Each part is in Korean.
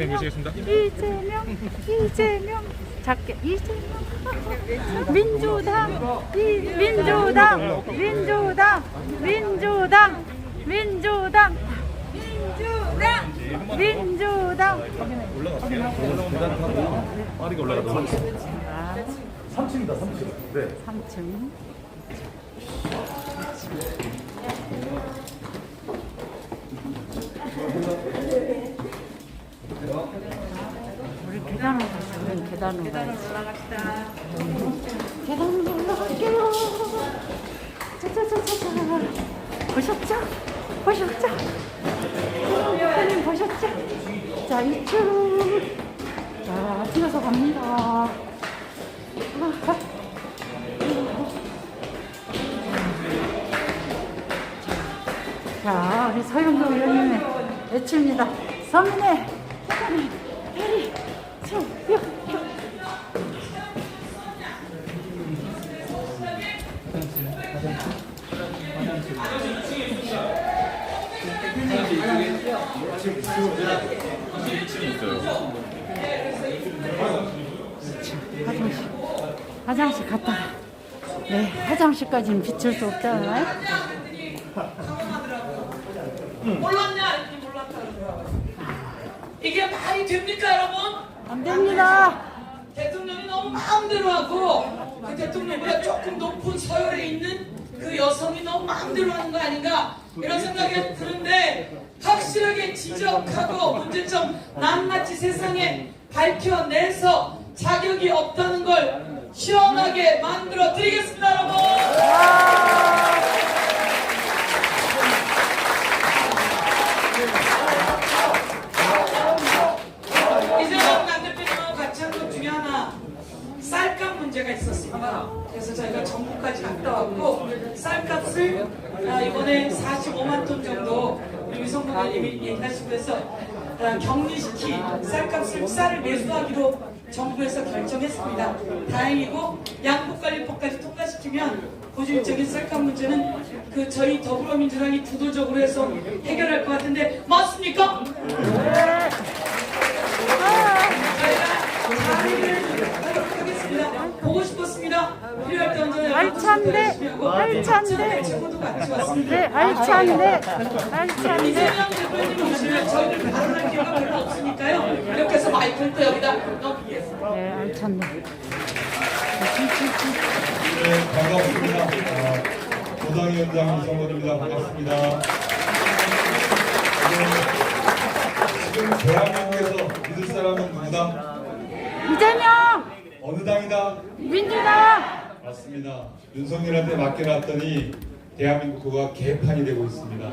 모시겠습니다. 이재명 작게 이재명 민주당 올라갈게요. 빠르게 올라가도록. 3층입니다. 3층. 네. 3층. 우리 계단으로 가자. 우리 계단으로 가야지. 계단으로 올라갈게요. 짜자자자자. 보셨죠? 대표님 보셨죠? 자, 이쪽. 자, 뛰어서 갑니다. 자, 우리 서영도 의원님의 외칩니다. 서민의 해리 수요. 화장실 갔다가 네, 화장실까지는 비출 수 없잖아요. 몰랐냐? 이렇게 몰랐다 그러더라고요. 이게 말이 됩니까, 여러분? 안 됩니다. 대통령이 너무 마음대로 하고 그 대통령보다 조금 높은 서열에 있는 그 여성이 너무 마음대로 하는 거 아닌가 이런 생각이 드는데 확실하게 지적하고 문제점 낱낱이 세상에 밝혀내서 자격이 없다는 걸 시원하게 만들어 드리겠습니다, 여러분. 이재명 당 대표님하고 같이 한 것 중에 하나 쌀값 문제가 있었습니다. 그래서 저희가 정부까지 갔다 왔고 쌀값을 이번에 45만 톤 정도 우리 위성국 의원님이 얘기하시고 해서 격리시키 쌀을 매수하기로 정부에서 결정했습니다. 다행이고 양국관리법까지 통과시키면 고질적인 쌀값 문제는 그 저희 더불어민주당이 주도적으로 해서 해결할 것 같은데 맞습니까? 네. 저희가 자리를 하도록 하겠습니다. 보고 싶었습니다. 필요할 때 언제나 알찬데 친구도 같이 왔습니다. 네, 알찬데 이재명 대표님 오시면 저희들 발언할 기회가 별로 없으니까요. 이렇게 해서 마이크를 또 여기다 넘기겠습니다. 네, 알찬데. 네, 반갑습니다. 도당위원장 이성건입니다. 반갑습니다. 지금 대한민국에서 믿을 사람은 누구다? 이재명 어느 당이다? 민주당. 맞습니다. 윤석열한테 맡겨놨더니 대한민국가 개판이 되고 있습니다.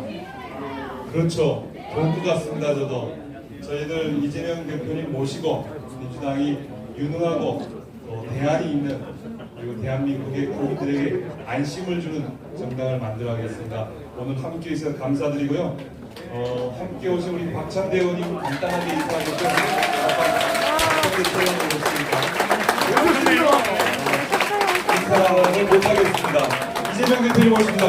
그렇죠. 볼 것 같습니다. 저도 저희들 이재명 대표님 모시고 민주당이 유능하고 또 대안이 있는 그리고 대한민국의 국민들에게 안심을 주는 정당을 만들어가겠습니다. 오늘 함께 해주셔서 감사드리고요. 함께 오신 우리 박찬대 의원님 간단하게 인사하겠죠? 인사를 못하겠습니다. 이재명 대표님 오십니다.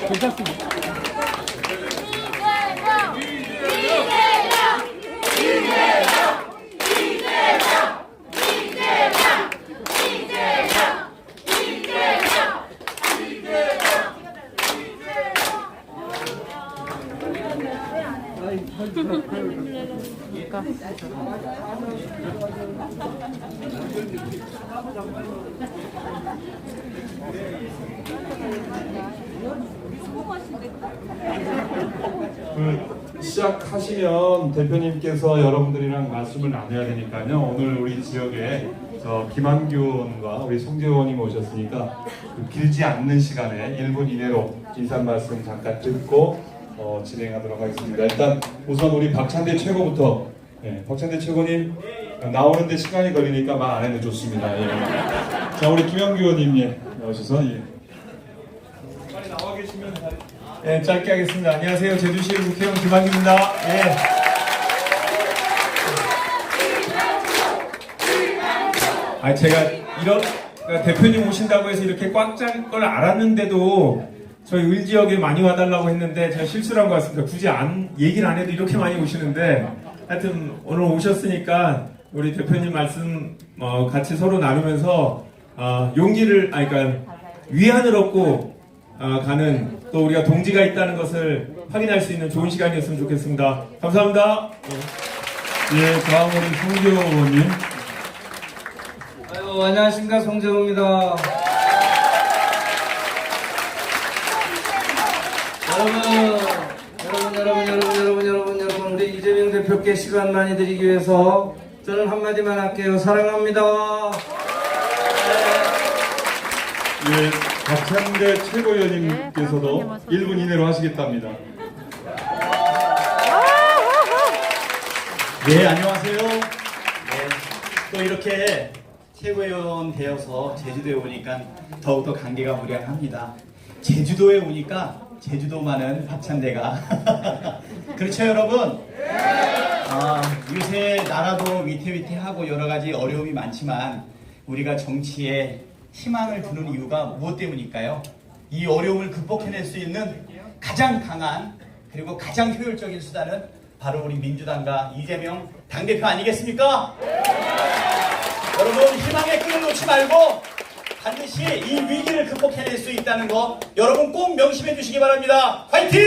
큰 박수 부탁드립니다. 시작하시면 대표님께서 여러분들이랑 말씀을 나눠야 되니까요. 오늘 우리 지역에 김한규 의원과 우리 송재 의원님 오셨으니까 길지 않는 시간에 1분 이내로 인사 말씀 잠깐 듣고 진행하도록 하겠습니다. 일단 우선 우리 박찬대 최고부터 박찬대 최고님 나오는데 시간이 걸리니까 말 안 해도 좋습니다. 자, 우리 김한규 의원님 나오셔서 빨리 나와 계시면 짧게 하겠습니다. 안녕하세요. 제주시 국회의원 김한규입니다. 제가 이런 대표님 오신다고 해서 이렇게 꽉 찰 걸 알았는데도 저희 을지역에 많이 와달라고 했는데 제가 실수를 한 것 같습니다. 굳이 얘기를 안 해도 이렇게 많이 오시는데 하여튼 오늘 오셨으니까 우리 대표님 말씀 같이 서로 나누면서 용기를 그러니까 위안을 얻고 가는 또 우리가 동지가 있다는 것을 확인할 수 있는 좋은 시간이었으면 좋겠습니다. 감사합니다. 다음 우리 송재호 의원님. 안녕하십니까, 송재호입니다. 여러분, 우리 이재명 대표께 시간 많이 드리기 위해서 저는 한마디만 할게요. 사랑합니다. 박찬대 최고위원님께서도 1분 이내로 하시겠답니다. 네, 안녕하세요. 또 이렇게 최고위원 되어서 제주도에 오니까 더욱더 감개가 무량합니다. 제주도에 오니까 제주도만은 박찬대가 그렇죠, 여러분? 요새 나라도 위태위태하고 여러 가지 어려움이 많지만 우리가 정치에 희망을 두는 이유가 무엇 때문일까요? 이 어려움을 극복해낼 수 있는 가장 강한 그리고 가장 효율적인 수단은 바로 우리 민주당과 이재명 당대표 아니겠습니까? 여러분, 희망의 끈을 놓지 말고 반드시 이 위기를 극복해낼 수 있다는 거 여러분 꼭 명심해 주시기 바랍니다. 화이팅!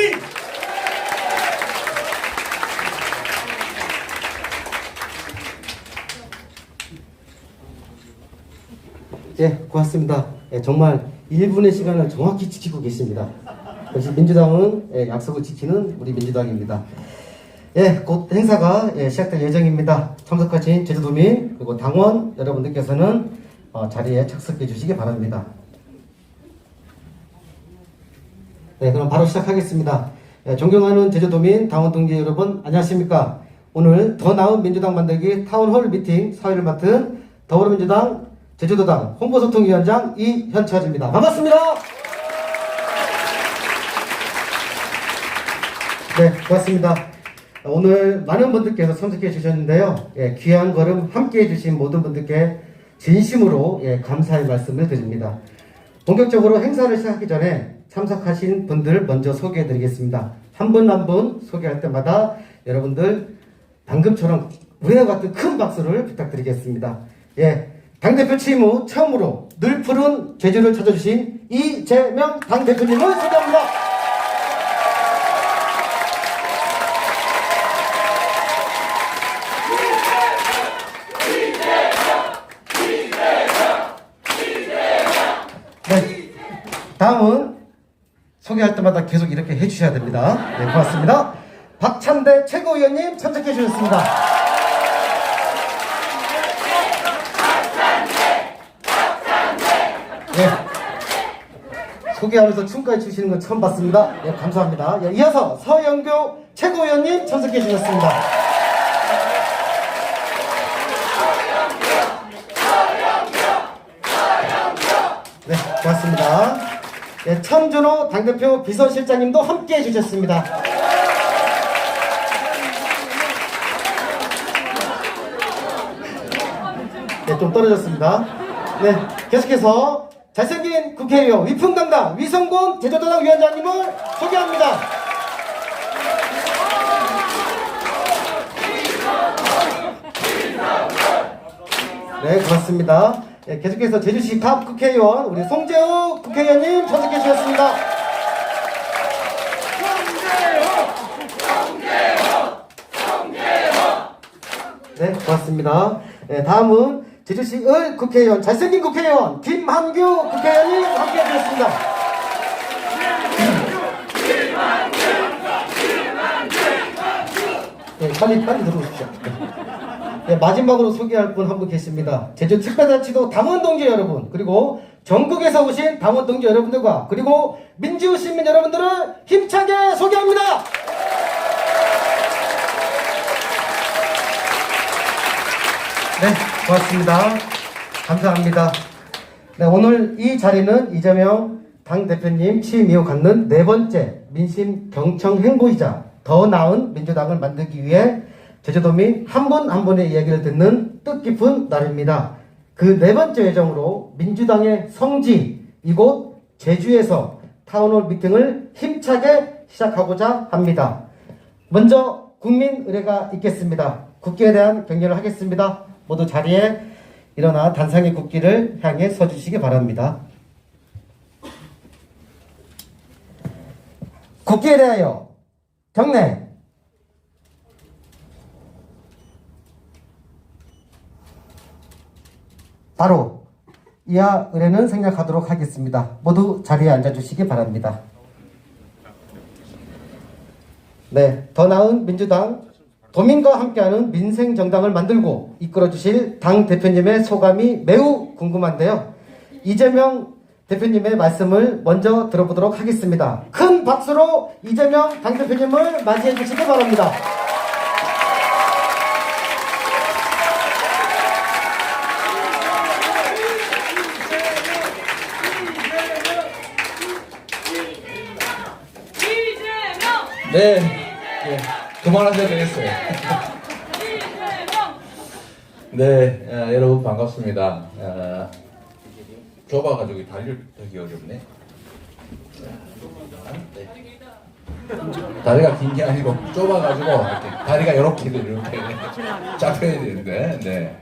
고맙습니다. 정말 1분의 시간을 정확히 지키고 계십니다. 역시 민주당은 약속을 지키는 우리 민주당입니다. 곧 행사가 시작될 예정입니다. 참석하신 제주도민 그리고 당원 여러분들께서는 자리에 착석해 주시기 바랍니다. 그럼 바로 시작하겠습니다. 존경하는 제주도민 당원 동지 여러분, 안녕하십니까? 오늘 더 나은 민주당 만들기 타운홀 미팅 사회를 맡은 더불어민주당 제주도당 홍보소통위원장 이현철입니다. 반갑습니다. 고맙습니다. 오늘 많은 분들께서 참석해 주셨는데요. 귀한 걸음 함께 해주신 모든 분들께 진심으로 감사의 말씀을 드립니다. 본격적으로 행사를 시작하기 전에 참석하신 분들 먼저 소개해 드리겠습니다. 한 분 한 분 소개할 때마다 여러분들 방금처럼 우리와 같은 큰 박수를 부탁드리겠습니다. 당대표 취임 후 처음으로 늘 푸른 제주를 찾아주신 이재명 당대표님을 소개합니다. 다음은 소개할 때마다 계속 이렇게 해주셔야 됩니다. 고맙습니다. 박찬대 최고위원님 참석해 주셨습니다. 소개하면서 춤까지 추시는 건 처음 봤습니다. 감사합니다. 이어서 서영교 최고위원님 참석해 주셨습니다. 고맙습니다. 천준호 당대표 비서실장님도 함께 해주셨습니다. 좀 떨어졌습니다. 계속해서 잘생긴 국회의원 위풍당당 위성곤 제주도당 위원장님을 소개합니다. 고맙습니다. 계속해서 제주시 갑 국회의원 우리 송재호 국회의원님 참석해 주셨습니다. 고맙습니다. 다음은 제주시 을 국회의원 잘생긴 국회의원 김한규 국회의원님 함께 해주셨습니다. 빨리 들어오십시오. 마지막으로 소개할 분 한 분 계십니다. 제주 특별자치도 당원 동지 여러분, 그리고 전국에서 오신 당원 동지 여러분들과 그리고 민주 시민 여러분들을 힘차게 소개합니다. 고맙습니다. 감사합니다. 네, 오늘 이 자리는 이재명 당대표님 취임 이후 갖는 네 번째 민심 경청 행보이자 더 나은 민주당을 만들기 위해 제주도민 한 분 한 분의 이야기를 듣는 뜻깊은 날입니다. 그 네 번째 예정으로 민주당의 성지 이곳 제주에서 타운홀 미팅을 힘차게 시작하고자 합니다. 먼저 국민 의례가 있겠습니다. 국기에 대한 경례를 하겠습니다. 모두 자리에 일어나 단상의 국기를 향해 서주시기 바랍니다. 국기에 대하여 경례. 바로 이하 의례는 생략하도록 하겠습니다. 모두 자리에 앉아주시기 바랍니다. 네, 더 나은 민주당, 도민과 함께하는 민생정당을 만들고 이끌어주실 당 대표님의 소감이 매우 궁금한데요. 이재명 대표님의 말씀을 먼저 들어보도록 하겠습니다. 큰 박수로 이재명 당 대표님을 맞이해 주시기 바랍니다. 네, 그만하셔도 되겠어요. 네, 여러분 반갑습니다. 좁아가지고 다리를 펴기 어렵네. 다리가 긴 게 아니고 좁아가지고 이렇게 다리가 이렇게 잡혀야 되는데, 네.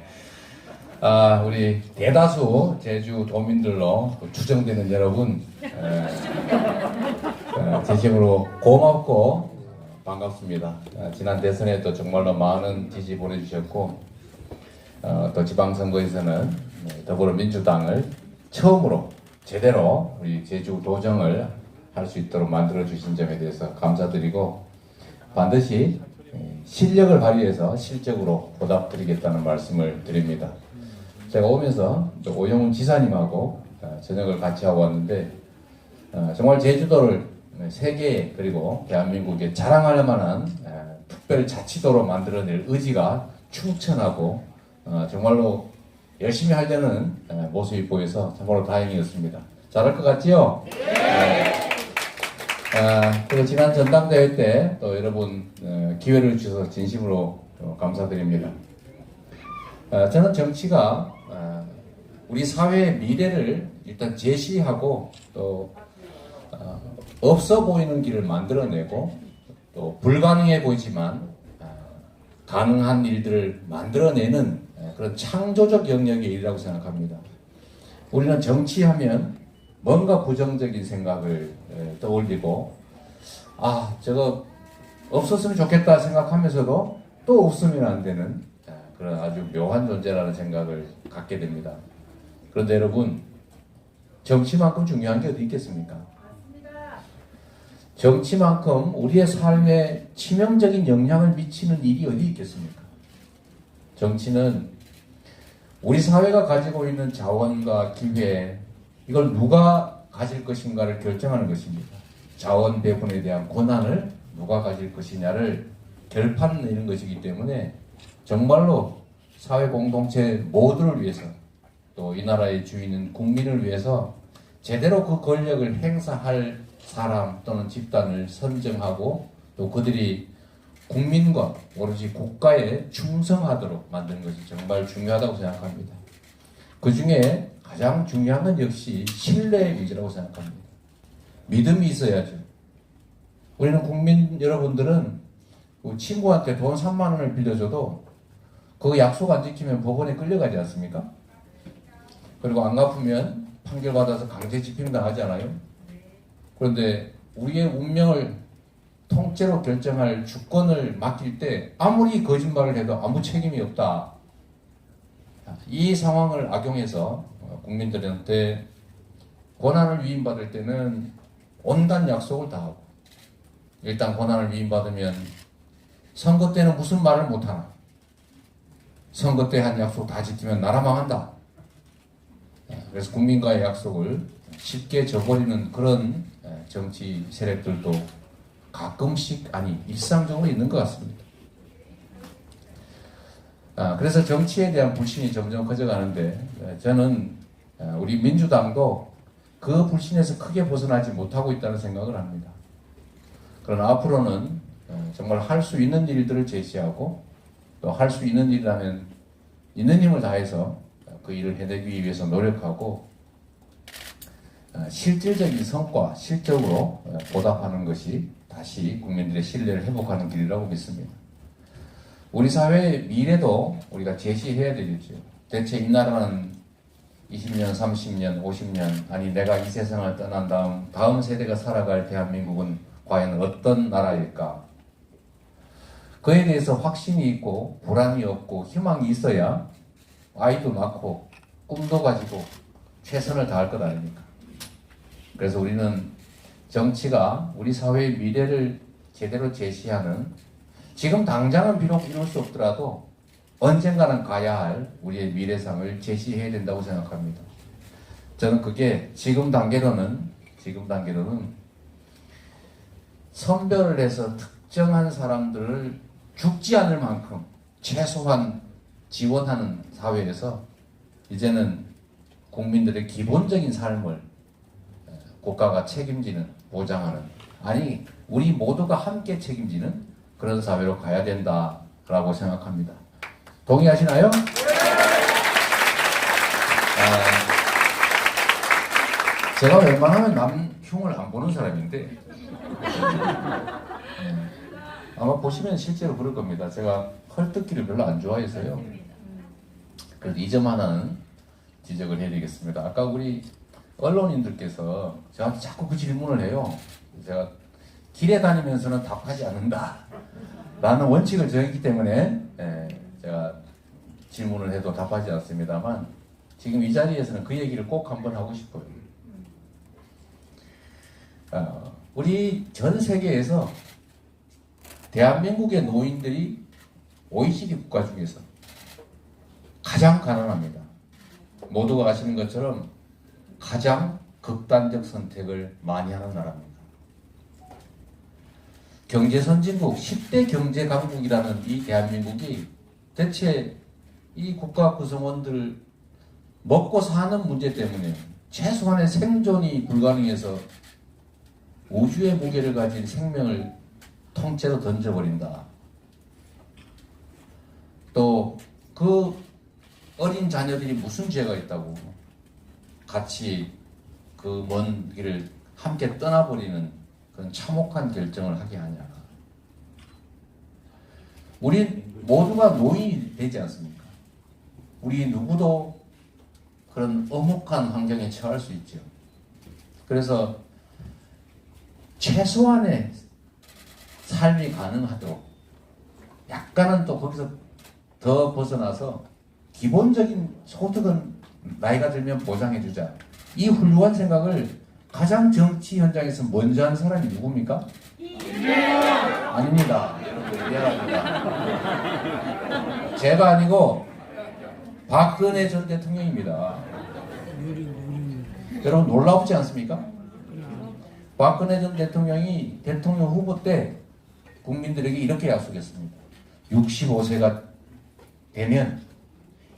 우리 대다수 제주 도민들로 추정되는 여러분, 진심으로 고맙고 반갑습니다. 지난 대선에도 정말로 많은 지지 보내주셨고, 또 지방선거에서는 더불어민주당을 처음으로 제대로 우리 제주 도정을 할 수 있도록 만들어주신 점에 대해서 감사드리고, 반드시 실력을 발휘해서 실적으로 보답드리겠다는 말씀을 드립니다. 제가 오면서 오영훈 지사님하고 저녁을 같이 하고 왔는데, 정말 제주도를 세계에 그리고 대한민국에 자랑할 만한 특별자치도로 만들어낼 의지가 충천하고 정말로 열심히 하려는 모습이 보여서 정말로 다행이었습니다. 잘할 것 같지요? 네. 그리고 지난 전당대회 때 또 여러분 기회를 주셔서 진심으로 감사드립니다. 저는 정치가 우리 사회의 미래를 일단 제시하고 또 없어 보이는 길을 만들어내고 또 불가능해 보이지만 가능한 일들을 만들어내는 그런 창조적 영역의 일이라고 생각합니다. 우리는 정치하면 뭔가 부정적인 생각을 떠올리고 저거 없었으면 좋겠다 생각하면서도 또 없으면 안 되는 그런 아주 묘한 존재라는 생각을 갖게 됩니다. 그런데 여러분, 정치만큼 중요한 게 어디 있겠습니까? 정치만큼 우리의 삶에 치명적인 영향을 미치는 일이 어디 있겠습니까? 정치는 우리 사회가 가지고 있는 자원과 기회, 이걸 누가 가질 것인가를 결정하는 것입니다. 자원 배분에 대한 권한을 누가 가질 것이냐를 결판 내는 것이기 때문에 정말로 사회 공동체 모두를 위해서 또 이 나라의 주인은 국민을 위해서 제대로 그 권력을 행사할 사람 또는 집단을 선정하고 또 그들이 국민과 오로지 국가에 충성하도록 만드는 것이 정말 중요하다고 생각합니다. 그 중에 가장 중요한 건 역시 신뢰의 위주라고 생각합니다. 믿음이 있어야죠. 우리는 국민 여러분들은 친구한테 돈 3만 원을 빌려줘도 그 약속 안 지키면 법원에 끌려가지 않습니까? 그리고 안 갚으면 판결받아서 강제 집행당하지 않아요? 그런데 우리의 운명을 통째로 결정할 주권을 맡길 때 아무리 거짓말을 해도 아무 책임이 없다. 이 상황을 악용해서 국민들한테 권한을 위임받을 때는 온갖 약속을 다 하고, 일단 권한을 위임받으면 선거 때는 무슨 말을 못하나, 선거 때 한 약속 다 지키면 나라 망한다. 그래서 국민과의 약속을 쉽게 저버리는 그런 정치 세력들도 가끔씩, 아니 일상적으로 있는 것 같습니다. 그래서 정치에 대한 불신이 점점 커져가는데, 저는 우리 민주당도 그 불신에서 크게 벗어나지 못하고 있다는 생각을 합니다. 그러나 앞으로는 정말 할 수 있는 일들을 제시하고 또 할 수 있는 일이라면 있는 힘을 다해서 그 일을 해내기 위해서 노력하고 실질적인 성과, 실적으로 보답하는 것이 다시 국민들의 신뢰를 회복하는 길이라고 믿습니다. 우리 사회의 미래도 우리가 제시해야 되겠죠. 대체 이 나라는 20년, 30년, 50년, 아니 내가 이 세상을 떠난 다음 세대가 살아갈 대한민국은 과연 어떤 나라일까? 그에 대해서 확신이 있고 불안이 없고 희망이 있어야 아이도 낳고 꿈도 가지고 최선을 다할 것 아닙니까? 그래서 우리는 정치가 우리 사회의 미래를 제대로 제시하는, 지금 당장은 비록 이룰 수 없더라도 언젠가는 가야 할 우리의 미래상을 제시해야 된다고 생각합니다. 저는 그게 지금 단계로는 선별을 해서 특정한 사람들을 죽지 않을 만큼 최소한 지원하는 사회에서 이제는 국민들의 기본적인 삶을 국가가 책임지는, 보장하는, 아니 우리 모두가 함께 책임지는 그런 사회로 가야 된다라고 생각합니다. 동의하시나요? 제가 웬만하면 남 흉을 안 보는 사람인데 아마 보시면 실제로 그럴 겁니다. 제가 헐뜯기를 별로 안 좋아해서요. 그래서 이 점 하나는 지적을 해드리겠습니다. 아까 우리 언론인들께서 저한테 자꾸 그 질문을 해요. 제가 길에 다니면서는 답하지 않는다 라는 원칙을 정했기 때문에 제가 질문을 해도 답하지 않습니다만, 지금 이 자리에서는 그 얘기를 꼭 한번 하고 싶어요. 우리 전 세계에서 대한민국의 노인들이 OECD 국가 중에서 가장 가난합니다. 모두가 아시는 것처럼 가장 극단적 선택을 많이 하는 나라입니다. 경제선진국 10대 경제강국이라는 이 대한민국이 대체 이 국가 구성원들 먹고 사는 문제 때문에 최소한의 생존이 불가능해서 우주의 무게를 가진 생명을 통째로 던져버린다. 또 그 어린 자녀들이 무슨 죄가 있다고 같이 그 먼 길을 함께 떠나버리는 그런 참혹한 결정을 하게 하냐. 우리 모두가 노인이 되지 않습니까? 우리 누구도 그런 엄혹한 환경에 처할 수 있죠. 그래서 최소한의 삶이 가능하도록 약간은 또 거기서 더 벗어나서 기본적인 소득은 나이가 들면 보장해주자. 이 훌륭한 생각을 가장 정치 현장에서 먼저 한 사람이 누굽니까? 아닙니다. 여러분 미안합니다. 제가 아니고 박근혜 전 대통령입니다. 여러분 놀랍지 않습니까? 박근혜 전 대통령이 대통령 후보 때 국민들에게 이렇게 약속했습니다. 65세가 되면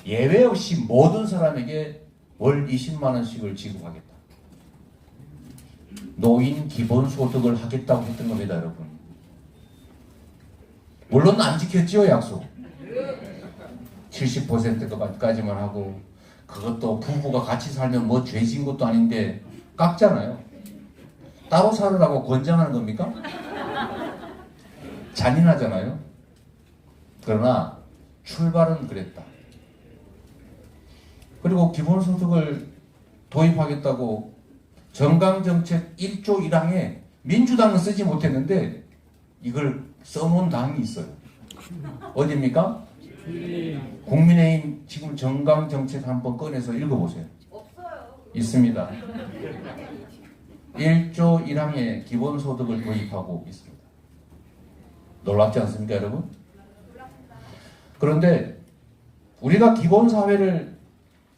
예외 없이 모든 사람에게 월 20만 원씩을 지급하겠다. 노인 기본소득을 하겠다고 했던 겁니다, 여러분. 물론 안 지켰지요, 약속. 70%까지만 하고, 그것도 부부가 같이 살면 뭐 죄진 것도 아닌데 깎잖아요. 따로 살으라고 권장하는 겁니까? 잔인하잖아요. 그러나 출발은 그랬다. 그리고 기본소득을 도입하겠다고 정강정책 1조 1항에 민주당은 쓰지 못했는데 이걸 써놓은 당이 있어요. 어디입니까? 국민의힘 지금 정강정책 한번 꺼내서 읽어보세요. 없어요. 있습니다. 1조 1항에 기본소득을 도입하고 있습니다. 놀랍지 않습니까, 여러분? 그런데 우리가 기본사회를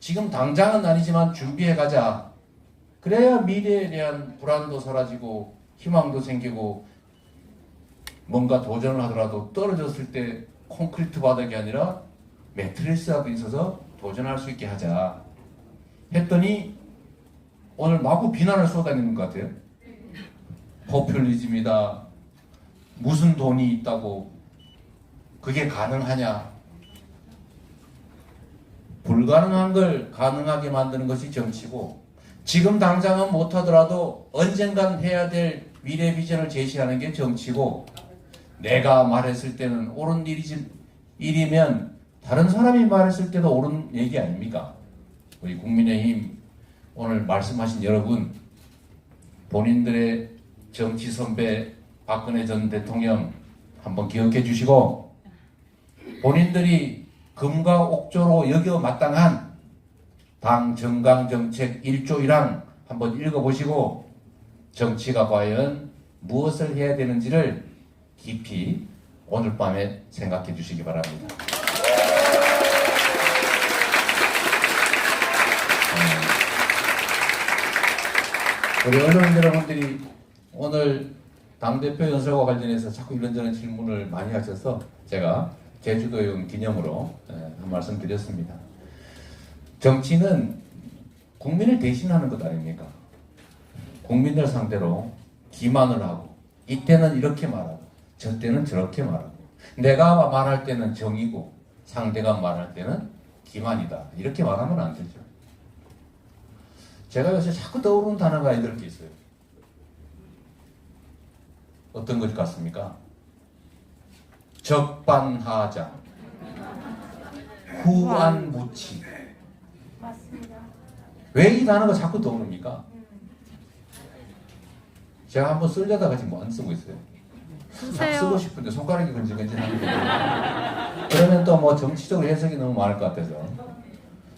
지금 당장은 아니지만 준비해 가자. 그래야 미래에 대한 불안도 사라지고 희망도 생기고 뭔가 도전을 하더라도 떨어졌을 때 콘크리트 바닥이 아니라 매트리스라도 있어서 도전할 수 있게 하자. 했더니 오늘 마구 비난을 쏟아내는 것 같아요. 포퓰리즘이다. 무슨 돈이 있다고 그게 가능하냐. 불가능한 걸 가능하게 만드는 것이 정치고, 지금 당장은 못하더라도 언젠간 해야 될 미래 비전을 제시하는 게 정치고, 내가 말했을 때는 옳은 일이면 다른 사람이 말했을 때도 옳은 얘기 아닙니까? 우리 국민의힘 오늘 말씀하신 여러분, 본인들의 정치 선배 박근혜 전 대통령 한번 기억해 주시고, 본인들이 금과 옥조로 여겨 마땅한 당 정강정책 1조 1항 한번 읽어보시고, 정치가 과연 무엇을 해야 되는지를 깊이 오늘 밤에 생각해 주시기 바랍니다. 우리 언론 여러분들이 오늘 당대표 연설과 관련해서 자꾸 이런저런 질문을 많이 하셔서 제가 제주도에 기념으로 한 말씀 드렸습니다. 정치는 국민을 대신하는 것 아닙니까? 국민들 상대로 기만을 하고, 이때는 이렇게 말하고 저때는 저렇게 말하고, 내가 말할 때는 정이고 상대가 말할 때는 기만이다, 이렇게 말하면 안 되죠. 제가 요새 자꾸 떠오르는 단어가 이렇게 있어요. 어떤 것 같습니까? 적반하장, 후안무치. 왜 이 단어가 자꾸 떠오릅니까? 제가 한번 쓰려다가 지금 안 쓰고 있어요. 딱 쓰고 싶은데 손가락이 건질건질하는데, 그러면 또 뭐 정치적으로 해석이 너무 많을 것 같아서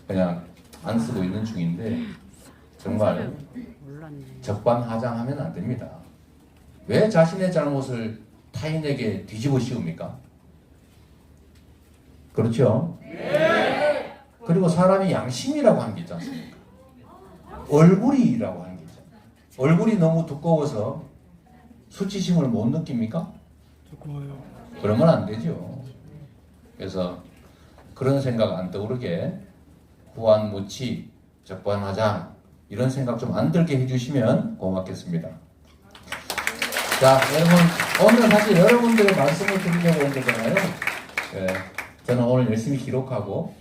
그냥 안 쓰고 있는 중인데, 정말 적반하장하면 안 됩니다. 왜 자신의 잘못을 타인에게 뒤집어 씌웁니까? 그렇죠? 네. 그리고 사람이 양심이라고 하는 게 있지 않습니까? 얼굴이라고 하는 게 있잖아요. 얼굴이 너무 두꺼워서 수치심을 못 느낍니까? 두꺼워요. 그러면 안 되죠. 그래서 그런 생각 안 떠오르게 후안무치, 적반하장 이런 생각 좀 안 들게 해주시면 고맙겠습니다. 자, 여러분, 오늘 사실 여러분들의 말씀을 드리려고 온 거잖아요. 네, 저는 오늘 열심히 기록하고,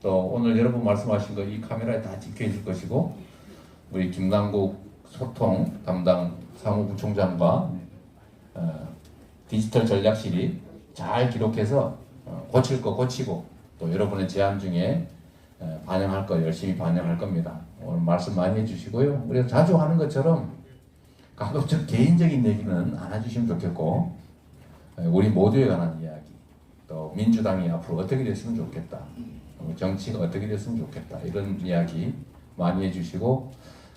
또 오늘 여러분 말씀하신 거 이 카메라에 다 찍혀 있을 것이고, 우리 김남국 소통 담당 사무부총장과 디지털 전략실이 잘 기록해서 고칠 거 고치고, 또 여러분의 제안 중에 반영할 거 열심히 반영할 겁니다. 오늘 말씀 많이 해주시고요. 우리가 자주 하는 것처럼 가급적 개인적인 얘기는 안 해주시면 좋겠고, 우리 모두에 관한 이야기, 또 민주당이 앞으로 어떻게 됐으면 좋겠다, 정치가 어떻게 됐으면 좋겠다, 이런 이야기 많이 해주시고,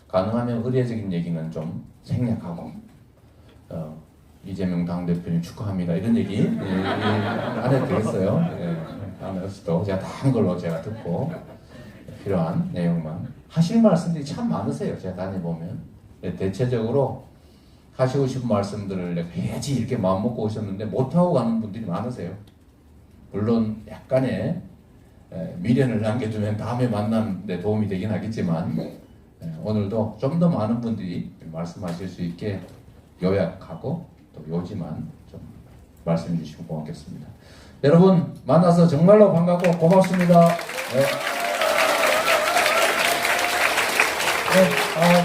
가능하면 의례적인 얘기는 좀 생략하고, 이재명 당대표님 축하합니다, 이런 얘기 안 해도 되겠어요. 안 해도 제가 다 한 걸로 제가 듣고 필요한 내용만. 하실 말씀들이 참 많으세요. 제가 다녀보면 대체적으로 하시고 싶은 말씀들을 내가 해야지 이렇게 마음먹고 오셨는데 못하고 가는 분들이 많으세요. 물론 약간의 미련을 남겨두면 다음에 만나는 데 도움이 되긴 하겠지만, 오늘도 좀 더 많은 분들이 말씀하실 수 있게 요약하고 또 요지만 좀 말씀해 주시면 고맙겠습니다. 여러분 만나서 정말로 반갑고 고맙습니다. 네.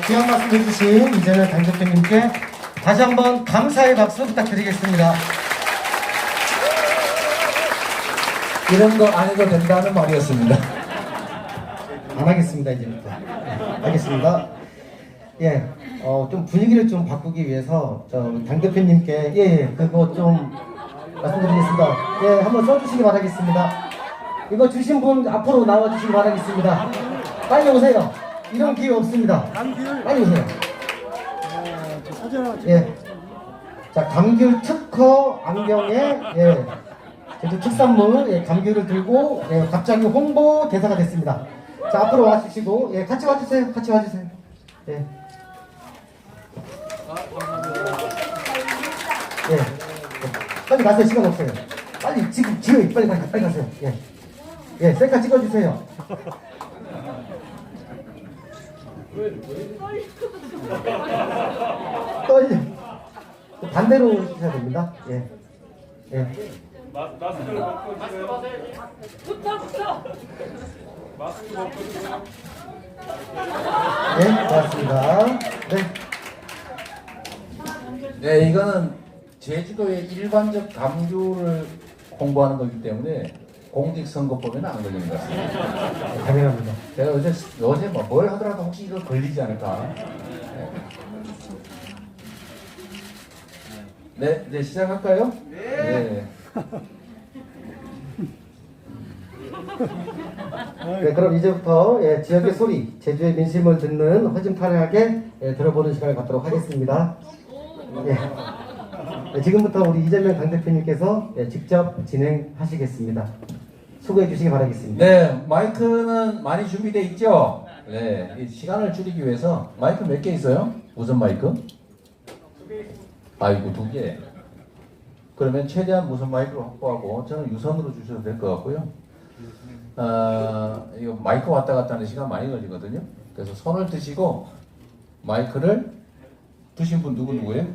귀한 말씀 해주신 이재명 당대표님께 다시 한번 감사의 박수 부탁드리겠습니다. 이런 거 안 해도 된다는 말이었습니다. 안 하겠습니다, 이제부터. 알겠습니다. 예, 좀 분위기를 좀 바꾸기 위해서 당대표님께 그거 좀 말씀드리겠습니다. 예, 한번 써주시기 바라겠습니다. 이거 주신 분 앞으로 나와주시기 바라겠습니다. 빨리 오세요. 이런 기회 없습니다. 빨리 오세요. 예. 자, 감귤 특허 안경에 제주 특산물 감귤을 들고 갑자기 홍보 대사가 됐습니다. 자, 앞으로 와주시고 같이 와주세요. 같이 와주세요. 예. 빨리 가세요. 시간 없어요. 빨리 지금 빨리 가세요. 셀카 찍어주세요. 떨려. 반대로 해야 됩니다. 예. 예. 마스크를 벗고 지금 마스크 벗고 지금 네, 고맙습니다. 네. 네, 이거는 제주도의 일반적 감귤을 홍보하는 거기 때문에 공직선거법에는 안 걸리는 것 같습니다. 당연합니다. 제가 요새 뭘 하더라도 혹시 이거 걸리지 않을까. 네, 시작할까요? 네. 네, 그럼 이제부터 예, 지역의 소리, 제주의 민심을 듣는 허심탄회하게 들어보는 시간을 갖도록 하겠습니다. 예. 네, 지금부터 우리 이재명 당대표님께서 직접 진행하시겠습니다. 수고해 주시기 바라겠습니다. 네, 마이크는 많이 준비되어 있죠? 네, 이 시간을 줄이기 위해서 마이크 몇 개 있어요? 무선 마이크? 아이고, 2개. 그러면 최대한 무선 마이크로 확보하고 저는 유선으로 주셔도 될 것 같고요. 이거 마이크 왔다 갔다 하는 시간 많이 걸리거든요. 그래서 손을 드시고 마이크를 드신 분 누구예요?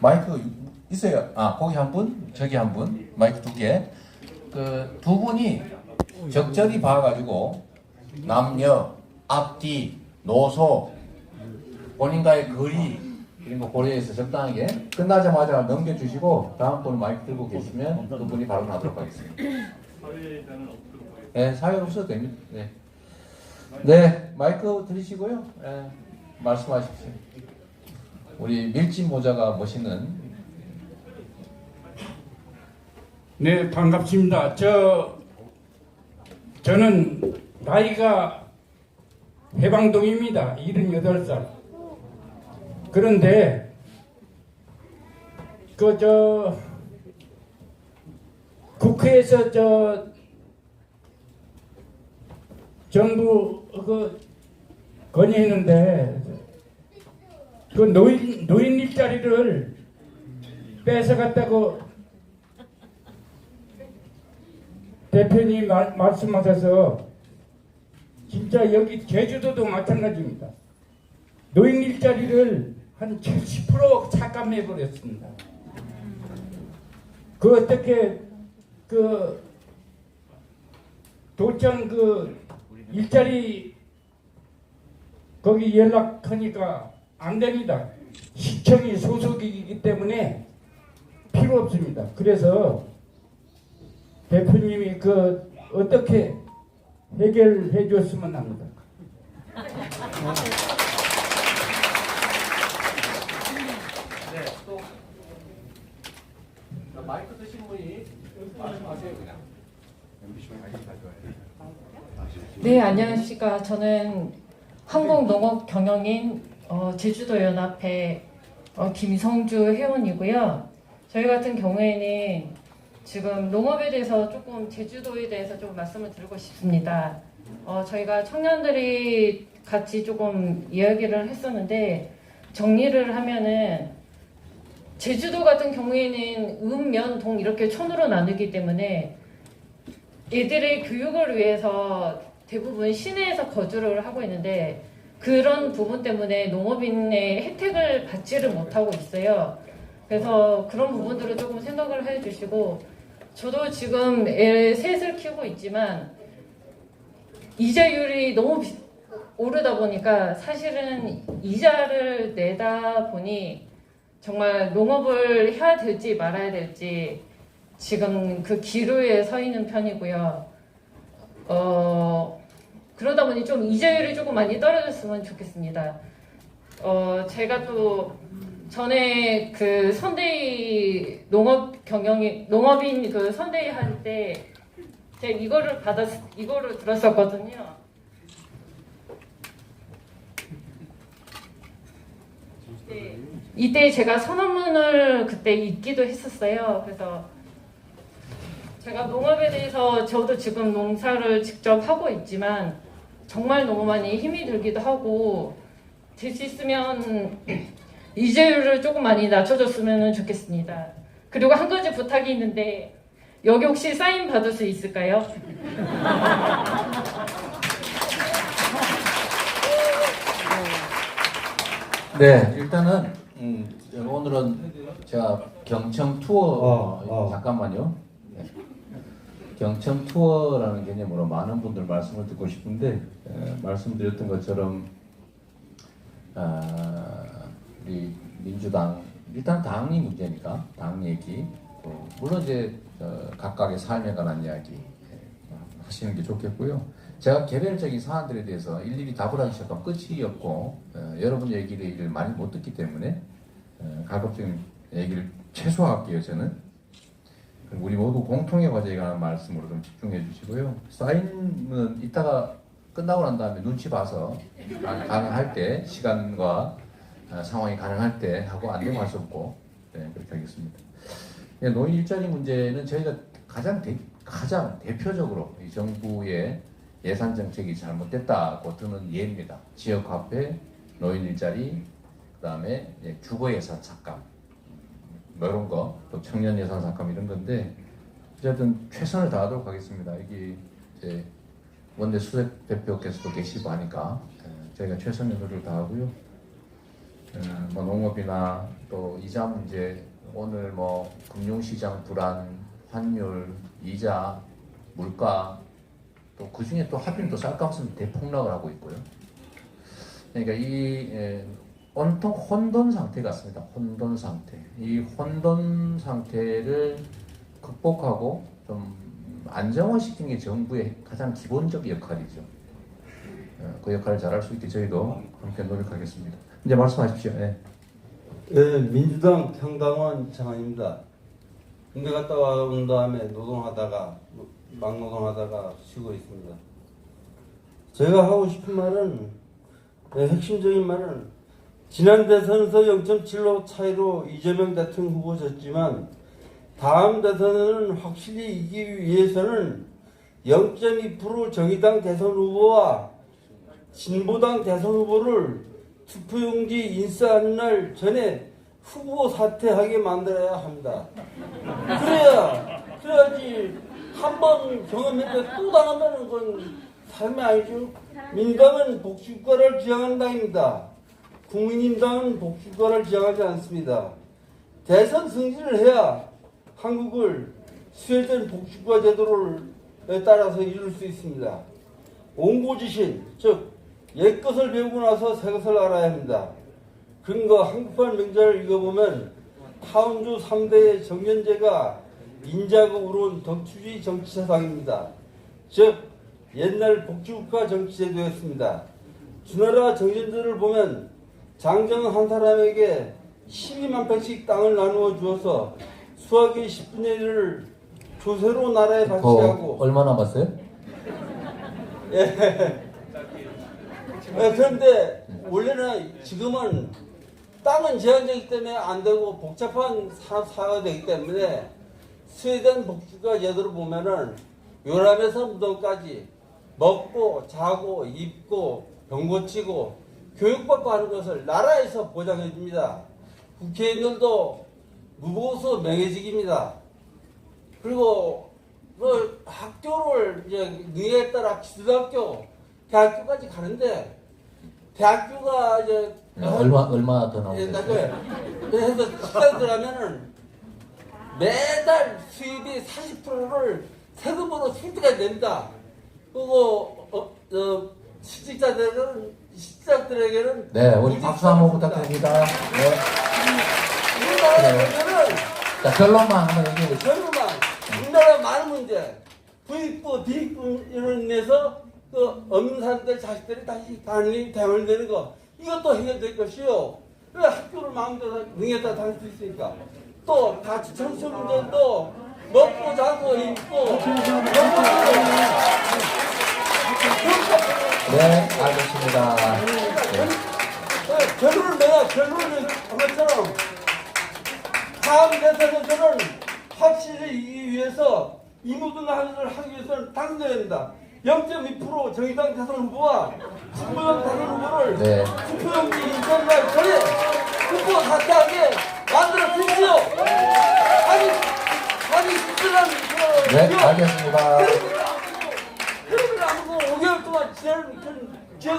마이크 있어요. 거기 한 분, 저기 한 분, 마이크 2개. 그 2분이 적절히 봐가지고 남녀, 앞뒤, 노소, 본인과의 거리 이런 거 고려해서 적당하게 끝나자마자 넘겨주시고 다음 분 마이크 들고 계시면 그분이 바로 나도록 하겠습니다. 네, 사회 없어도 됩니다. 네, 네, 마이크 들으시고요. 네, 말씀하십시오. 우리 밀짚 모자가 멋있는. 네, 반갑습니다. 저는 나이가 해방동입니다. 78살. 그런데 국회에서 정부 건의했는데 그 노인 일자리를 뺏어갔다고 대표님 말씀하셔서 진짜 여기 제주도도 마찬가지입니다. 노인 일자리를 한 70% 삭감해 버렸습니다. 어떻게 도청 일자리 거기 연락하니까 안 됩니다. 시청이 소속이기 때문에 필요 없습니다. 그래서 대표님이 어떻게 해결해 줬으면 합니다. 네, 또 마이크 드신 분이 말씀하세요 그냥. 네, 안녕하십니까. 저는 한국농업경영인 제주도연합회 김성주 회원이고요. 저희 같은 경우에는 지금 농업에 대해서 조금 제주도에 대해서 좀 말씀을 드리고 싶습니다. 저희가 청년들이 같이 조금 이야기를 했었는데 정리를 하면은 제주도 같은 경우에는 읍, 면, 동 이렇게 촌으로 나누기 때문에 애들의 교육을 위해서 대부분 시내에서 거주를 하고 있는데 그런 부분 때문에 농업인의 혜택을 받지를 못하고 있어요. 그래서 그런 부분들을 조금 생각을 해주시고 저도 지금 애 셋을 키우고 있지만 이자율이 너무 오르다 보니까 사실은 이자를 내다 보니 정말 농업을 해야 될지 말아야 될지 지금 그 기로에 서 있는 편이고요. 그러다 보니 좀 이자율이 조금 많이 떨어졌으면 좋겠습니다. 제가 또 전에 그 선대위 농업인 그 선대위 할 때 제가 이거를 들었었거든요. 네, 이때 제가 선언문을 그때 읽기도 했었어요. 그래서 제가 농업에 대해서 저도 지금 농사를 직접 하고 있지만 정말 너무 많이 힘이 들기도 하고 될 수 있으면 이자율을 조금 많이 낮춰줬으면 좋겠습니다. 그리고 한 가지 부탁이 있는데 여기 혹시 사인 받을 수 있을까요? 네, 일단은 오늘은 제가 경청 투어 잠깐만요. 네. 경청 투어라는 개념으로 많은 분들 말씀을 듣고 싶은데 말씀드렸던 것처럼 우리 민주당 일단 당이 문제니까 당 얘기 또 물론 이제 각각의 삶에 관한 이야기 하시는 게 좋겠고요. 제가 개별적인 사안들에 대해서 일일이 답을 하기 시작하면 끝이 없고 여러분 얘기를 많이 못 듣기 때문에 가급적인 얘기를 최소화할게요. 저는 우리 모두 공통의 과제에 관한 말씀으로 좀 집중해 주시고요. 사인은 이따가 끝나고 난 다음에 눈치 봐서 가능할 때 시간과 상황이 가능할 때 하고 안 되면 할 수 없고 그렇게 하겠습니다. 노인 일자리 문제는 저희가 가장 대표적으로 이 정부의 예산 정책이 잘못됐다고 드는 예입니다. 지역 화폐, 노인 일자리, 그다음에 주거 예산 삭감, 뭐 이런 거, 또 청년 예산 삭감 이런 건데 어쨌든 최선을 다하도록 하겠습니다. 이게 이제 원내 수석 대표께서도 계시고 하니까 저희가 최선의 노력을 다하고요. 뭐 농업이나 또 이자 문제, 오늘 뭐 금융시장 불안, 환율, 이자, 물가 또 그 중에 또 하필 또 쌀값은 대폭락을 하고 있고요. 그러니까 이 온통 혼돈 상태 같습니다. 혼돈 상태. 이 혼돈 상태를 극복하고 좀 안정화시키는 게 정부의 가장 기본적 역할이죠. 그 역할을 잘할 수 있게 저희도 함께 노력하겠습니다. 이제 말씀하십시오. 네. 네, 민주당 평당원 장관입니다. 군대 갔다 온 다음에 노동하다가 막노동하다가 쉬고 있습니다. 제가 하고 싶은 말은 핵심적인 말은 지난 대선에서 0.75 차이로 이재명 대통령 후보 졌지만 다음 대선에는 확실히 이기기 위해서는 0.2% 정의당 대선 후보와 진보당 대선 후보를 투표용지 인쇄하는 날 전에 후보 사퇴하게 만들어야 합니다. 그래야지 한 번 경험했는데 또 당하면 그건 삶이 아니죠. 민주당은 복지국가를 지향하는 당입니다. 국민의힘당은 복지국가를 지향하지 않습니다. 대선 승진을 해야 한국을 스웨덴 복지국가 제도를 따라서 이룰 수 있습니다. 옹고지신, 즉 옛것을 배우고 나서 새것을 알아야 합니다. 근거 한국판 명자를 읽어보면 타운주 3대의 정년제가 인자극으로 온 덕주주의 정치사상입니다. 즉 옛날 복지국가 정치제도였습니다. 주나라 정년제를 보면 장정 한 사람에게 12만 평씩 땅을 나누어 주어서 수학의 10분의 1을 조세로 나라에 바치하고 얼마 남았어요? 예. 그런데 원래는 지금은 땅은 제한되기 때문에 안 되고 복잡한 사회가 되기 때문에 스웨덴 복지국가 제도를 보면은 요람에서 무덤까지 먹고 자고 입고 병 고치고 교육받고 하는 것을 나라에서 보장해 줍니다. 국회의원들도 무보수 명예직입니다. 그리고 그 학교를 이제 능력에 따라 기초등학교, 대학교까지 가는데 대학교가 이제 얼마 더 나오겠어요? 그래서 식당 들어가면은 매달 수입이 40%를 세금으로 획득해야 됩니다. 그리고 시작자들에게는 네, 우리 박수 한번 부탁드립니다. 네. 우리나라 보면은 자, 결론만 한번 얘기해 주세요. 결론만 우리나라 많은 문제, 부익부, 비익부 이런 데서 그 없는 사람들 자식들이 다시 대학을 내는 거 이것도 해결될 것이요. 왜 학교를 마음대로 능력에 다닐 수 있으니까. 또 같이 청소 문제도 먹고 자고 입고 네, 알겠습니다. 결론을 한 것처럼 다음 대선에서는 확실히 이기기 위해서 이 모든 것을 하기 위해서는 당선해야 됩니다. 0.2% 정의당 대선 후보와 진보당 대선 후보를 투표용지 인쇄날 전에 후보 사퇴하게 만들어 주십시오. 아니 특별한 네, 알겠습니다. 그러면 아무도 5개월 동안 지역을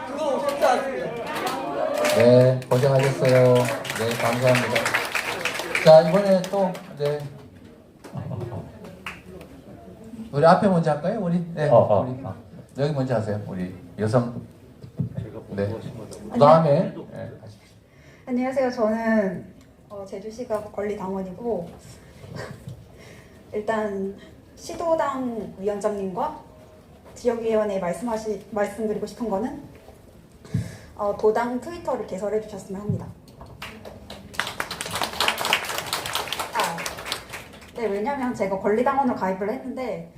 그거 쉽지 않습니다. 네, 고생하셨어요. 네, 감사합니다. 자, 이번에 또, 네. 우리 앞에 먼저 할까요? 우리? 네. 우리. 여기 먼저 하세요. 우리 여성. 네. 그 다음에. 네, 하십시오. 안녕하세요. 저는 제주시가 권리당원이고 일단 시도당 위원장님과 지역위원회 말씀드리고 싶은 거는 도당 트위터를 개설해 주셨으면 합니다. 네, 왜냐면 제가 권리당원으로 가입을 했는데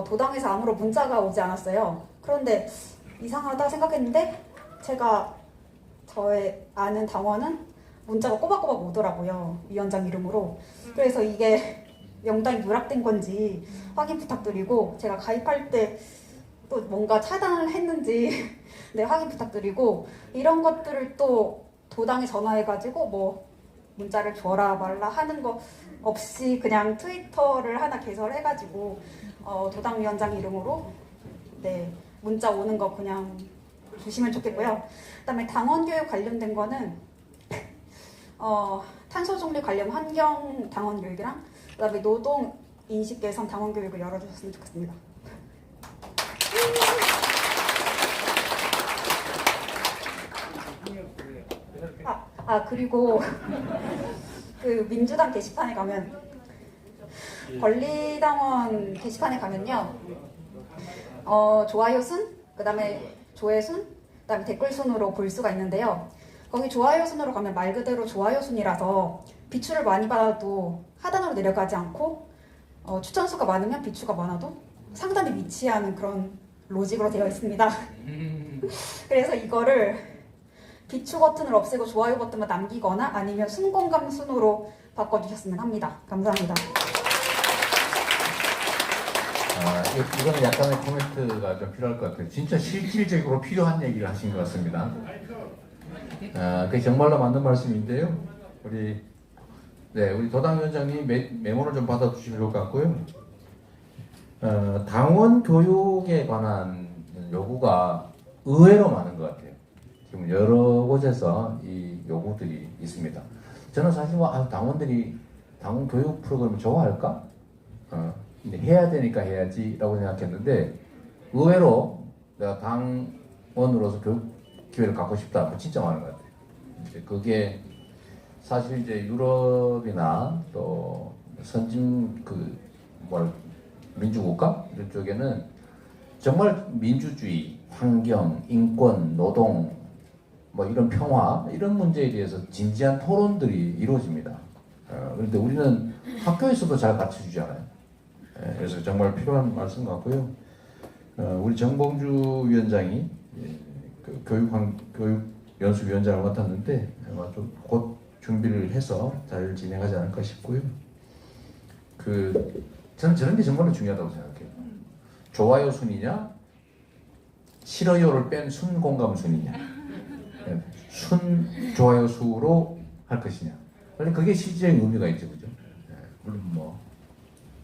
도당에서 아무런 문자가 오지 않았어요. 그런데 이상하다 생각했는데 제가 저의 아는 당원은 문자가 꼬박꼬박 오더라고요. 위원장 이름으로. 그래서 이게 명단이 누락된 건지 확인 부탁드리고 제가 가입할 때 또 뭔가 차단을 했는지 네, 확인 부탁드리고 이런 것들을 또 도당에 전화해가지고 뭐 문자를 줘라 말라 하는 거 없이 그냥 트위터를 하나 개설해가지고 도당 위원장 이름으로 네, 문자 오는 거 그냥 주시면 좋겠고요. 그다음에 당원 교육 관련된 거는 탄소 중립 관련 환경 당원 교육이랑 그다음에 노동 인식 개선 당원 교육을 열어주셨으면 좋겠습니다. 그리고 그 민주당 게시판에 가면 권리당원 게시판에 가면요 좋아요 순, 그다음에 조회 순, 그다음에 댓글 순으로 볼 수가 있는데요. 거기 좋아요 순으로 가면 말 그대로 좋아요 순이라서 비추를 많이 받아도 하단으로 내려가지 않고 추천 수가 많으면 비추가 많아도 상단에 위치하는 그런 로직으로 되어 있습니다. 그래서 이거를 비추 버튼을 없애고 좋아요 버튼만 남기거나 아니면 순공감 순으로 바꿔주셨으면 합니다. 감사합니다. 이거는 약간의 코멘트가 좀 필요할 것 같아요. 진짜 실질적으로 필요한 얘기를 하신 것 같습니다. 그게 정말로 맞는 말씀인데요. 우리 도당 위원장님 메모를 좀 받아주시면 좋을 것 같고요. 당원 교육에 관한 요구가 의외로 많은 것 같아요. 지금 여러 곳에서 이 요구들이 있습니다. 저는 사실 당원들이 당원 교육 프로그램을 좋아할까? 근데 해야 되니까 해야지라고 생각했는데 의외로 내가 당원으로서 교육 기회를 갖고 싶다. 진짜 많은 것 같아요. 이제 그게 사실 이제 유럽이나 또 선진 민주국가 이런 쪽에는 정말 민주주의, 환경, 인권, 노동, 이런 평화 이런 문제에 대해서 진지한 토론들이 이루어집니다. 그런데 우리는 학교에서도 잘 가르쳐주잖아요. 그래서 정말 필요한 말씀 같고요. 우리 정봉주 위원장이 교육연수위원장을 맡았는데 아마 좀 곧 준비를 해서 잘 진행하지 않을까 싶고요. 저는 저런 게 정말로 중요하다고 생각해요. 좋아요 순이냐, 싫어요를 뺀 순공감 순이냐, 순 좋아요 수로 할 것이냐. 원래 그게 실질적인 의미가 있죠, 그죠? 물론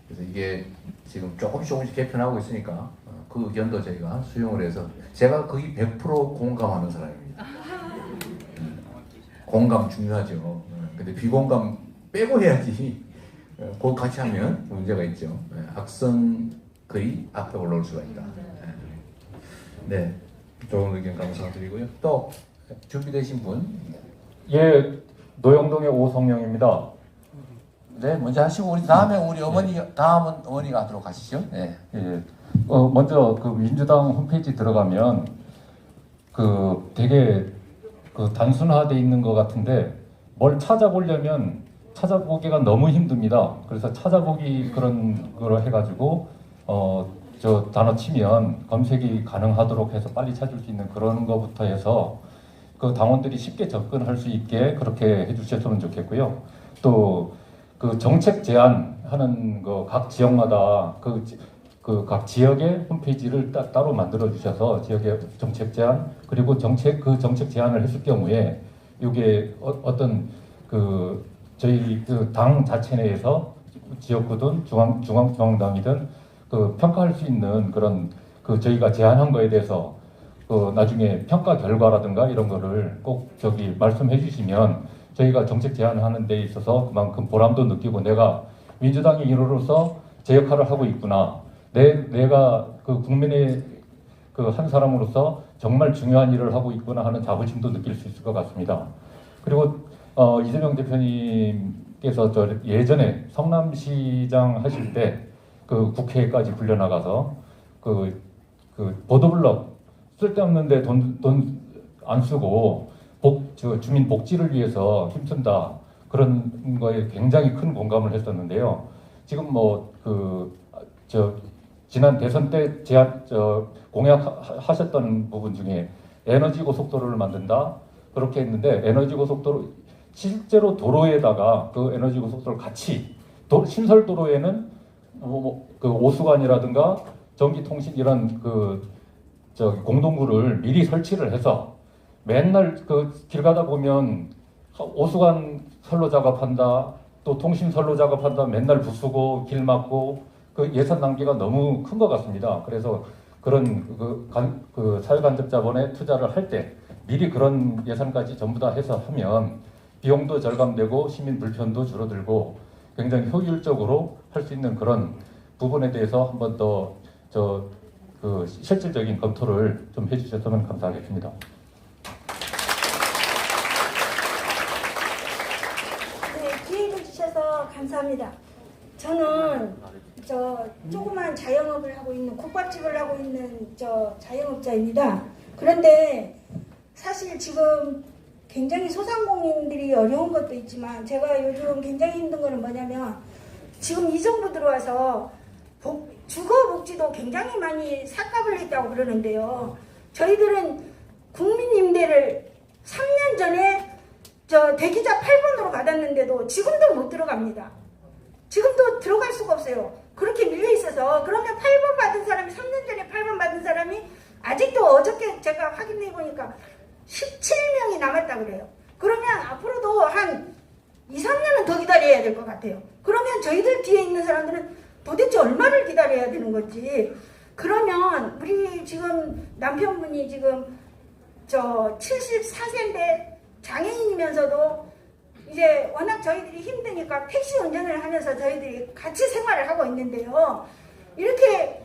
그래서 이게 지금 조금씩 개편하고 있으니까 그 의견도 저희가 수용을 해서 제가 거의 100% 공감하는 사람입니다. 공감 중요하죠. 근데 비공감 빼고 해야지. 그거 같이 하면 문제가 있죠. 악성글이 앞에 올라올 수가 있다. 네, 좋은 의견 감사드리고요. 또 준비되신 분? 예, 노영동의 오성영입니다. 네, 먼저 하시고 우리 다음에 우리 다음은 어머니가 하도록 하시죠. 네. 예. 먼저 그 민주당 홈페이지 들어가면 되게 단순화되어 있는 것 같은데 뭘 찾아보려면 찾아보기가 너무 힘듭니다. 그래서 찾아보기 그런 거로 해가지고 저 단어 치면 검색이 가능하도록 해서 빨리 찾을 수 있는 그런 거부터 해서 그 당원들이 쉽게 접근할 수 있게 그렇게 해주셨으면 좋겠고요. 또 그 정책 제안하는 거 각 지역마다 각 지역의 홈페이지를 따로 만들어 주셔서 지역의 정책 제안 그리고 정책 제안을 했을 경우에 이게 어떤 저희 당 자체 내에서 지역구든 중앙당이든 평가할 수 있는 그런 저희가 제안한 거에 대해서 그 나중에 평가 결과라든가 이런 거를 꼭 저기 말씀해 주시면 저희가 정책 제안하는 데 있어서 그만큼 보람도 느끼고 내가 민주당의 일원으로서 제 역할을 하고 있구나. 내가 그 국민의 그 한 사람으로서 정말 중요한 일을 하고 있구나 하는 자부심도 느낄 수 있을 것 같습니다. 그리고 이재명 대표님께서 저 예전에 성남시장 하실 때 그 국회까지 불려나가서 그 보도블럭 쓸데없는데 돈 안 쓰고 주민 복지를 위해서 힘쓴다 그런 거에 굉장히 큰 공감을 했었는데요. 지금 지난 대선 때 공약하셨던 부분 중에 에너지 고속도로를 만든다 그렇게 했는데 에너지 고속도로 실제로 도로에다가 그 에너지 고속도로를 같이 신설 도로에는 그 오수관이라든가 전기통신 이런 공동구를 미리 설치를 해서 맨날 그 길 가다 보면 오수관 선로 작업한다 또 통신 선로 작업한다 맨날 부수고 길 막고 그 예산 낭비가 너무 큰 것 같습니다. 그래서 그런 사회간접 자본에 투자를 할 때 미리 그런 예산까지 전부 다 해서 하면 비용도 절감되고 시민 불편도 줄어들고 굉장히 효율적으로 할 수 있는 그런 부분에 대해서 한 번 더 실질적인 검토를 좀 해주셨으면 감사하겠습니다. 네, 기회를 주셔서 감사합니다. 저는 조그만 자영업을 하고 있는 국밥집을 하고 있는 자영업자입니다. 그런데 사실 지금 굉장히 소상공인들이 어려운 것도 있지만 제가 요즘 굉장히 힘든 거는 뭐냐면 지금 이 정부 들어와서 주거복지도 굉장히 많이 삭감을 했다고 그러는데요. 저희들은 국민임대를 3년 전에 대기자 8번으로 받았는데도 지금도 못 들어갑니다. 지금도 들어갈 수가 없어요. 그렇게 밀려 있어서. 그러면 8번 받은 사람이 3년 전에 8번 받은 사람이 아직도 어저께 제가 확인해 보니까 17명이 남았다 그래요. 그러면 앞으로도 한 2, 3년은 더 기다려야 될 것 같아요. 그러면 저희들 뒤에 있는 사람들은 도대체 얼마를 기다려야 되는 건지. 그러면 우리 지금 남편분이 지금 74세인데 장애인이면서도 이제 워낙 저희들이 힘드니까 택시 운전을 하면서 저희들이 같이 생활을 하고 있는데요. 이렇게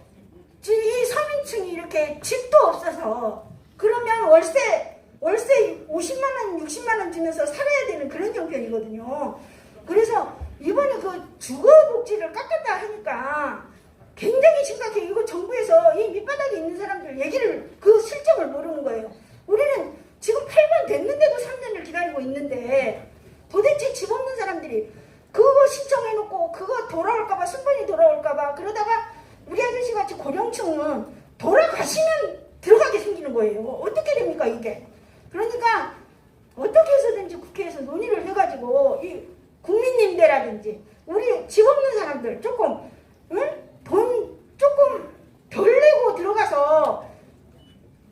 이 서민층이 이렇게 집도 없어서 그러면 월세 50만원, 60만원 주면서 살아야 되는 그런 형편이거든요. 그래서 이번에 그 주거복지를 깎았다 하니까 굉장히 심각해요. 이거 정부에서 이 밑바닥에 있는 사람들 얘기를 그 실정을 모르는 거예요. 우리는 지금 8번 됐는데도 3년을 기다리고 있는데 도대체 집 없는 사람들이 그거 신청해놓고 그거 돌아올까봐 순번이 돌아올까봐 그러다가 우리 아저씨같이 고령층은 돌아가시면 들어가게 생기는 거예요. 어떻게 됩니까 이게. 그러니까 어떻게 해서든지 국회에서 논의를 해가지고 이 국민임대라든지 우리 집 없는 사람들 조금 돈 조금 덜 내고 들어가서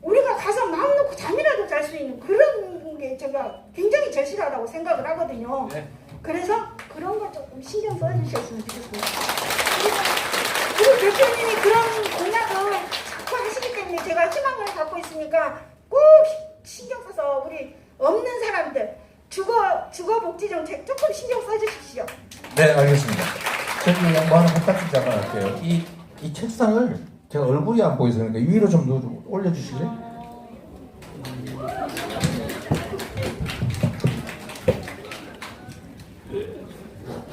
우리가 가서 마음 놓고 잠이라도 잘 수 있는 그런 게 제가 굉장히 절실하다고 생각을 하거든요. 네. 그래서 그런 거 조금 신경 써주셨으면 좋겠습니다. 그리고 대표님이 그런 공약을 자꾸 하시기 때문에 제가 희망을 갖고 있으니까 꼭 신경 써서 우리 없는 사람들 주거복지 정책 조금 신경 써주십시오. 네, 알겠습니다. 저기 뭐 하나 부탁 좀 할게요. 이 책상을 제가 얼굴이 안 보여서 그러니까 위로 좀 올려주실래요?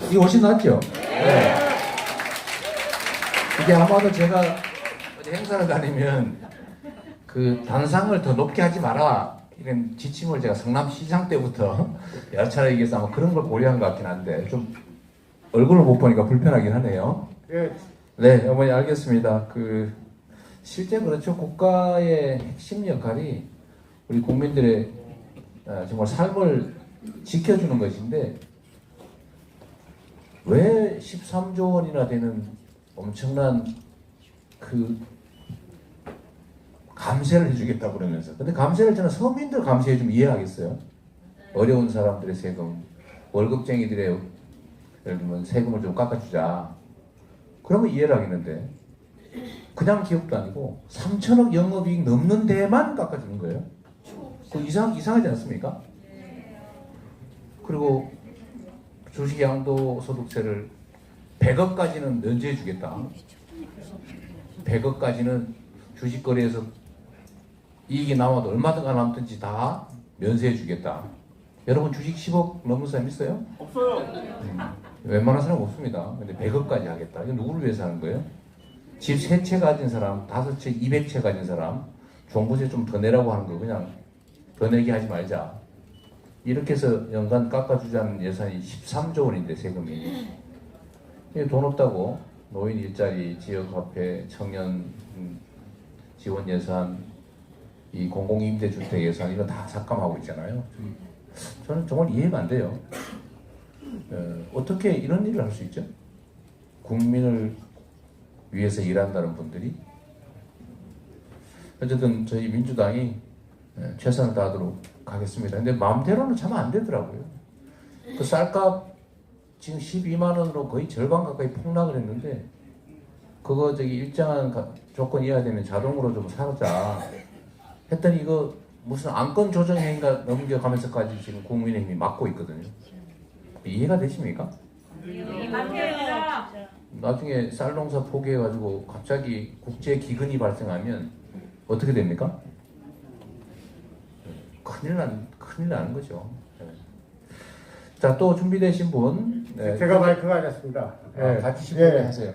이게 훨씬 낫죠? 네. 이게 아마도 제가 어디 행사를 다니면 그 단상을 더 높게 하지 마라 이런 지침을 제가 성남시장 때부터 여러 차례 얘기해서 아마 그런 걸 고려한 것 같긴 한데 좀 얼굴을 못 보니까 불편하긴 하네요. 네, 어머니 알겠습니다. 실제 그렇죠. 국가의 핵심 역할이 우리 국민들의 정말 삶을 지켜주는 것인데 왜 13조 원이나 되는 엄청난 감세를 해주겠다고 그러면서. 근데 감세를 저는 서민들 감세해 좀 이해하겠어요. 어려운 사람들의 세금, 월급쟁이들의 예를 들면 세금을 좀 깎아주자. 그러면 이해를 하겠는데 그냥 기업도 아니고 3천억 영업이익 넘는 데만 깎아주는 거예요. 그 이상하지 않습니까? 그리고 주식 양도소득세를 100억까지는 면제해 주겠다. 100억까지는 주식 거래에서 이익이 나와도 얼마든가 남든지 다 면세해 주겠다. 여러분 주식 10억 넘는 사람 있어요? 없어요. 웬만한 사람 없습니다. 근데 100억까지 하겠다. 이거 누구를 위해서 하는 거예요? 집 3채 가진 사람, 5채, 200채 가진 사람, 종부세 좀 더 내라고 하는 거 그냥 더 내게 하지 말자. 이렇게 해서 연간 깎아주자는 예산이 13조 원인데 세금이. 돈 없다고 노인 일자리, 지역화폐, 청년 지원 예산, 이 공공임대주택 예산 이거 다 삭감하고 있잖아요. 저는 정말 이해가 안 돼요. 어떻게 이런 일을 할 수 있죠? 국민을 위해서 일한다는 분들이. 어쨌든 저희 민주당이 최선을 다하도록 하겠습니다. 근데 마음대로는 참 안 되더라고요. 그 쌀값 지금 12만 원으로 거의 절반 가까이 폭락을 했는데 그거 일정한 조건 이하되면 자동으로 좀 사자 했더니 이거 무슨 안건 조정 행위가 넘겨가면서까지 지금 국민의힘이 막고 있거든요. 이해가 되십니까? 나중에 쌀 농사 포기해가지고 갑자기 국제 기근이 발생하면 어떻게 됩니까? 큰일 나는 거죠. 자, 또 준비되신 분. 네. 제가 마이크가 아니었습니다. 같이 신분을 하세요.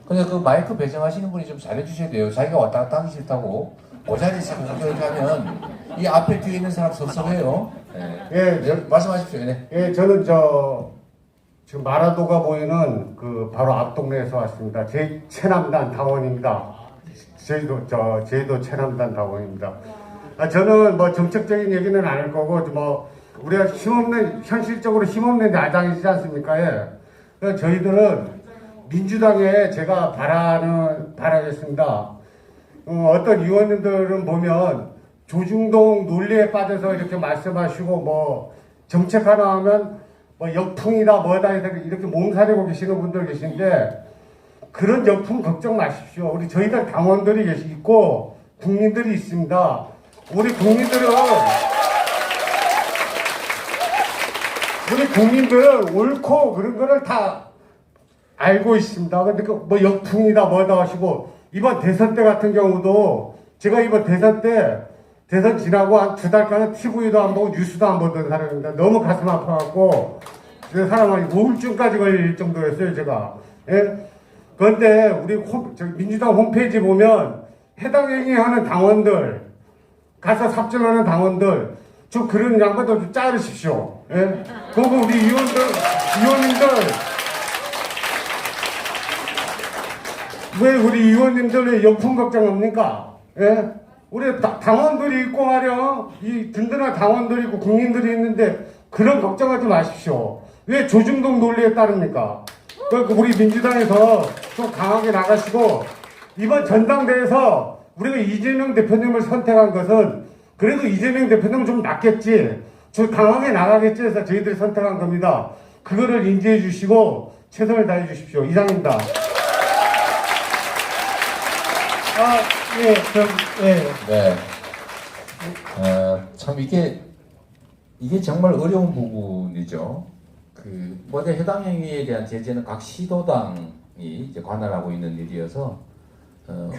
근데 그 마이크 배정하시는 분이 좀 잘해주셔야 돼요. 자기가 왔다 갔다 하기 싫다고 그 자리에서 그렇게 하면 이 앞에 뒤에 있는 사람 섭섭해요. 말씀하십시오. 네. 저는 지금 마라도가 보이는 그 바로 앞 동네에서 왔습니다. 제 최남단 당원입니다. 제도 최남단 당원입니다. 저는 뭐 정책적인 얘기는 안 할 거고 우리가 현실적으로 힘없는 야당이지 않습니까? 그래서 저희들은 민주당에 제가 바라겠습니다. 어떤 의원님들은 보면 조중동 논리에 빠져서 이렇게 말씀하시고 정책 하나 하면 역풍이다 뭐다 이렇게 몸살이고 계시는 분들 계신데 그런 역풍 걱정 마십시오. 저희들 당원들이 있고 국민들이 있습니다. 우리 국민들은 옳고 그런 거를 다 알고 있습니다. 근데 역풍이다 뭐다 하시고 이번 대선 때 같은 경우도 제가 이번 대선 때 대선 지나고 한 2달간은 TV도 안 보고 뉴스도 안 보던 사람입니다. 너무 가슴 아파갖고 그 사람이 우울증까지 걸릴 정도였어요, 제가. 그런데 우리 민주당 홈페이지 보면 해당 행위하는 당원들, 가서 삽질하는 당원들, 좀 그런 양반들 좀 자르십시오. 그리고 우리 의원님들, 왜 우리 의원님들 왜 역풍 걱정합니까? 우리 당원들이 있고 말이야, 이 든든한 당원들이 있고 국민들이 있는데 그런 걱정하지 마십시오. 왜 조중동 논리에 따릅니까? 그러니까 우리 민주당에서 좀 강하게 나가시고 이번 전당대회에서 우리가 이재명 대표님을 선택한 것은 그래도 이재명 대표님은 좀 낫겠지, 좀 강하게 나가겠지 해서 저희들이 선택한 겁니다. 그거를 인지해 주시고 최선을 다해 주십시오. 이상입니다. 참 이게 정말 어려운 부분이죠. 해당 행위에 대한 제재는 각 시도당이 이제 관할하고 있는 일이어서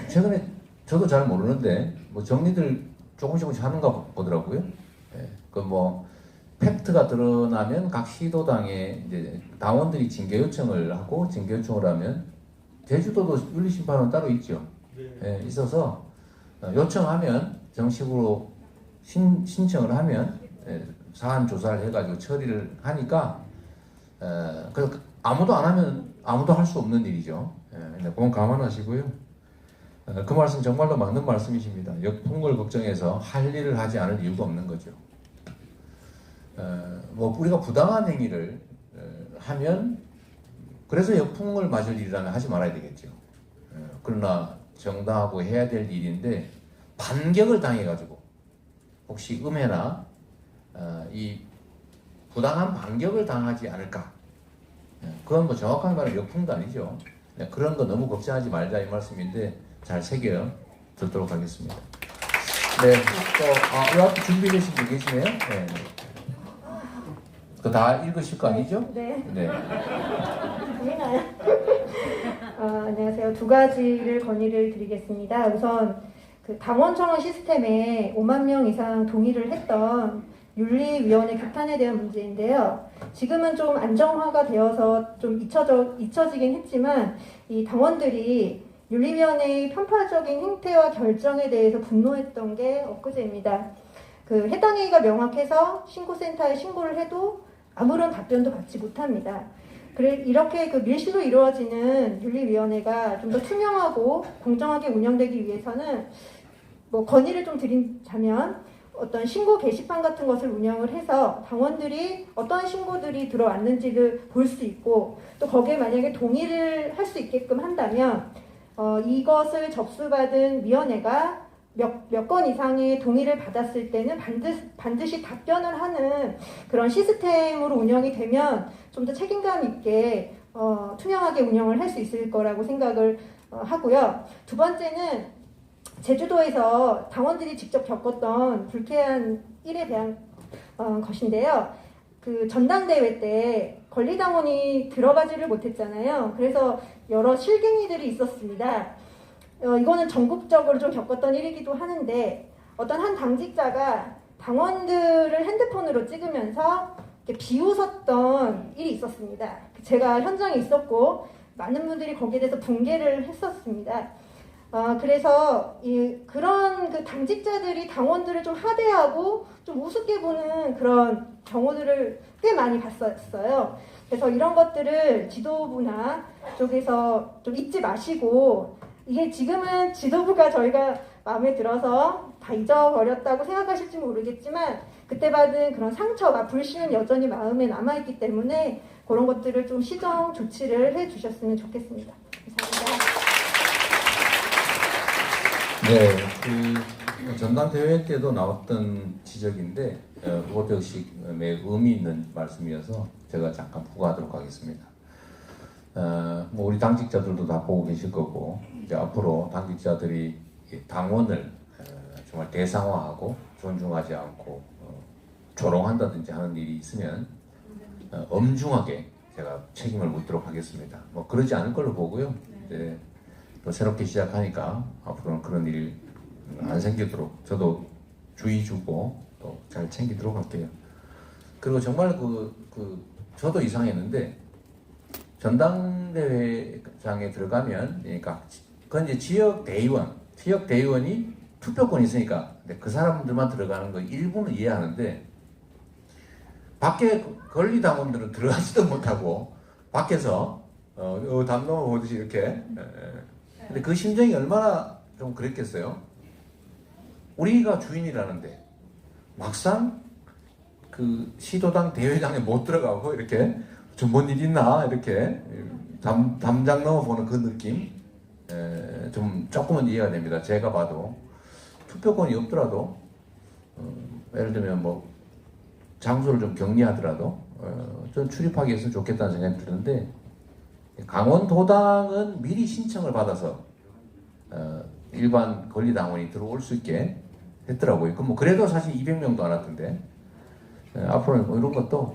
최근에 저도 잘 모르는데 정리들 조금씩 하는가 보더라고요. 팩트가 드러나면 각 시도당에 이제 당원들이 징계 요청을 하고 징계 요청을 하면 제주도도 윤리심판은 따로 있죠. 있어서 요청하면 정식으로 신청을 하면 사안 조사를 해가지고 처리를 하니까 그래서 아무도 안 하면 아무도 할 수 없는 일이죠. 그건 감안하시고요. 그 말씀 정말로 맞는 말씀이십니다. 역풍을 걱정해서 할 일을 하지 않을 이유가 없는 거죠. 우리가 부당한 행위를 하면 그래서 역풍을 맞을 일이라면 하지 말아야 되겠죠. 그러나 정당하고 해야 될 일인데 반격을 당해가지고 혹시 음해나 이 부당한 반격을 당하지 않을까? 그건 정확한 말은 역풍도 아니죠. 그런 거 너무 걱정하지 말자 이 말씀인데 잘 새겨 듣도록 하겠습니다. 네, 또, 이 앞에 준비되신 분 계시네요? 네. 그거 다 읽으실 거 아니죠? 네. 네. 보이나요? 안녕하세요. 두 가지를 건의를 드리겠습니다. 우선 그 당원청원 시스템에 5만 명 이상 동의를 했던 윤리위원회 규탄에 대한 문제인데요. 지금은 좀 안정화가 되어서 좀 잊혀지긴 했지만 이 당원들이 윤리위원회의 편파적인 행태와 결정에 대해서 분노했던 게 엊그제입니다. 그 해당 행위가 명확해서 신고센터에 신고를 해도 아무런 답변도 받지 못합니다. 이렇게 그 밀실로 이루어지는 윤리위원회가 좀 더 투명하고 공정하게 운영되기 위해서는 뭐 건의를 좀 드리자면 어떤 신고 게시판 같은 것을 운영을 해서 당원들이 어떠한 신고들이 들어왔는지를 볼 수 있고 또 거기에 만약에 동의를 할 수 있게끔 한다면 이것을 접수받은 위원회가 몇 건 이상의 동의를 받았을 때는 반드시 답변을 하는 그런 시스템으로 운영이 되면 좀 더 책임감 있게 투명하게 운영을 할 수 있을 거라고 생각을 하고요. 두 번째는 제주도에서 당원들이 직접 겪었던 불쾌한 일에 대한 것인데요. 그 전당대회 때 권리당원이 들어가지를 못했잖아요. 그래서 여러 실갱이들이 있었습니다. 이거는 전국적으로 좀 겪었던 일이기도 하는데 어떤 한 당직자가 당원들을 핸드폰으로 찍으면서 이렇게 비웃었던 일이 있었습니다. 제가 현장에 있었고 많은 분들이 거기에 대해서 붕괴를 했었습니다. 그래서 그런 그 당직자들이 당원들을 좀 하대하고 좀 우습게 보는 그런 경우들을 꽤 많이 봤었어요. 그래서 이런 것들을 지도부나 쪽에서 좀 잊지 마시고 이게 지금은 지도부가 저희가 마음에 들어서 다 잊어버렸다고 생각하실지 모르겠지만 그때 받은 그런 상처와 불신은 여전히 마음에 남아있기 때문에 그런 것들을 좀 시정 조치를 해주셨으면 좋겠습니다. 감사합니다. 네, 그 전당대회 때도 나왔던 지적인데 그것도 역시 매우 의미 있는 말씀이어서 제가 잠깐 부과하도록 하겠습니다. 뭐 우리 당직자들도 다 보고 계실 거고 이제 앞으로 당직자들이 당원을 정말 대상화하고 존중하지 않고 조롱한다든지 하는 일이 있으면 엄중하게 제가 책임을 묻도록 하겠습니다. 뭐 그러지 않을 걸로 보고요. 이제 또 새롭게 시작하니까 앞으로는 그런 일이 안 생기도록 저도 주의 주고 또 잘 챙기도록 할게요. 그리고 정말 저도 이상했는데 전당대회장에 들어가면 그러니까 그건 이제 지역 대의원이 투표권이 있으니까 근데 그 사람들만 들어가는 거 일부는 이해하는데 밖에 권리당원들은 들어가지도 못하고 밖에서 담론을 보듯이 이렇게 근데 그 심정이 얼마나 좀 그랬겠어요. 우리가 주인이라는데 막상 그 시도당 대회장에 못 들어가고 이렇게 좀 뭔 일 있나 이렇게 담장 넘어보는 그 느낌 좀 조금은 이해가 됩니다. 제가 봐도 투표권이 없더라도 예를 들면 뭐 장소를 좀 격리하더라도 좀 출입하기 위해서 좋겠다는 생각이 드는데 강원도당은 미리 신청을 받아서 일반 권리당원이 들어올 수 있게 했더라고요. 뭐 그래도 사실 200명도 안 왔던데 앞으로는 뭐 이런 것도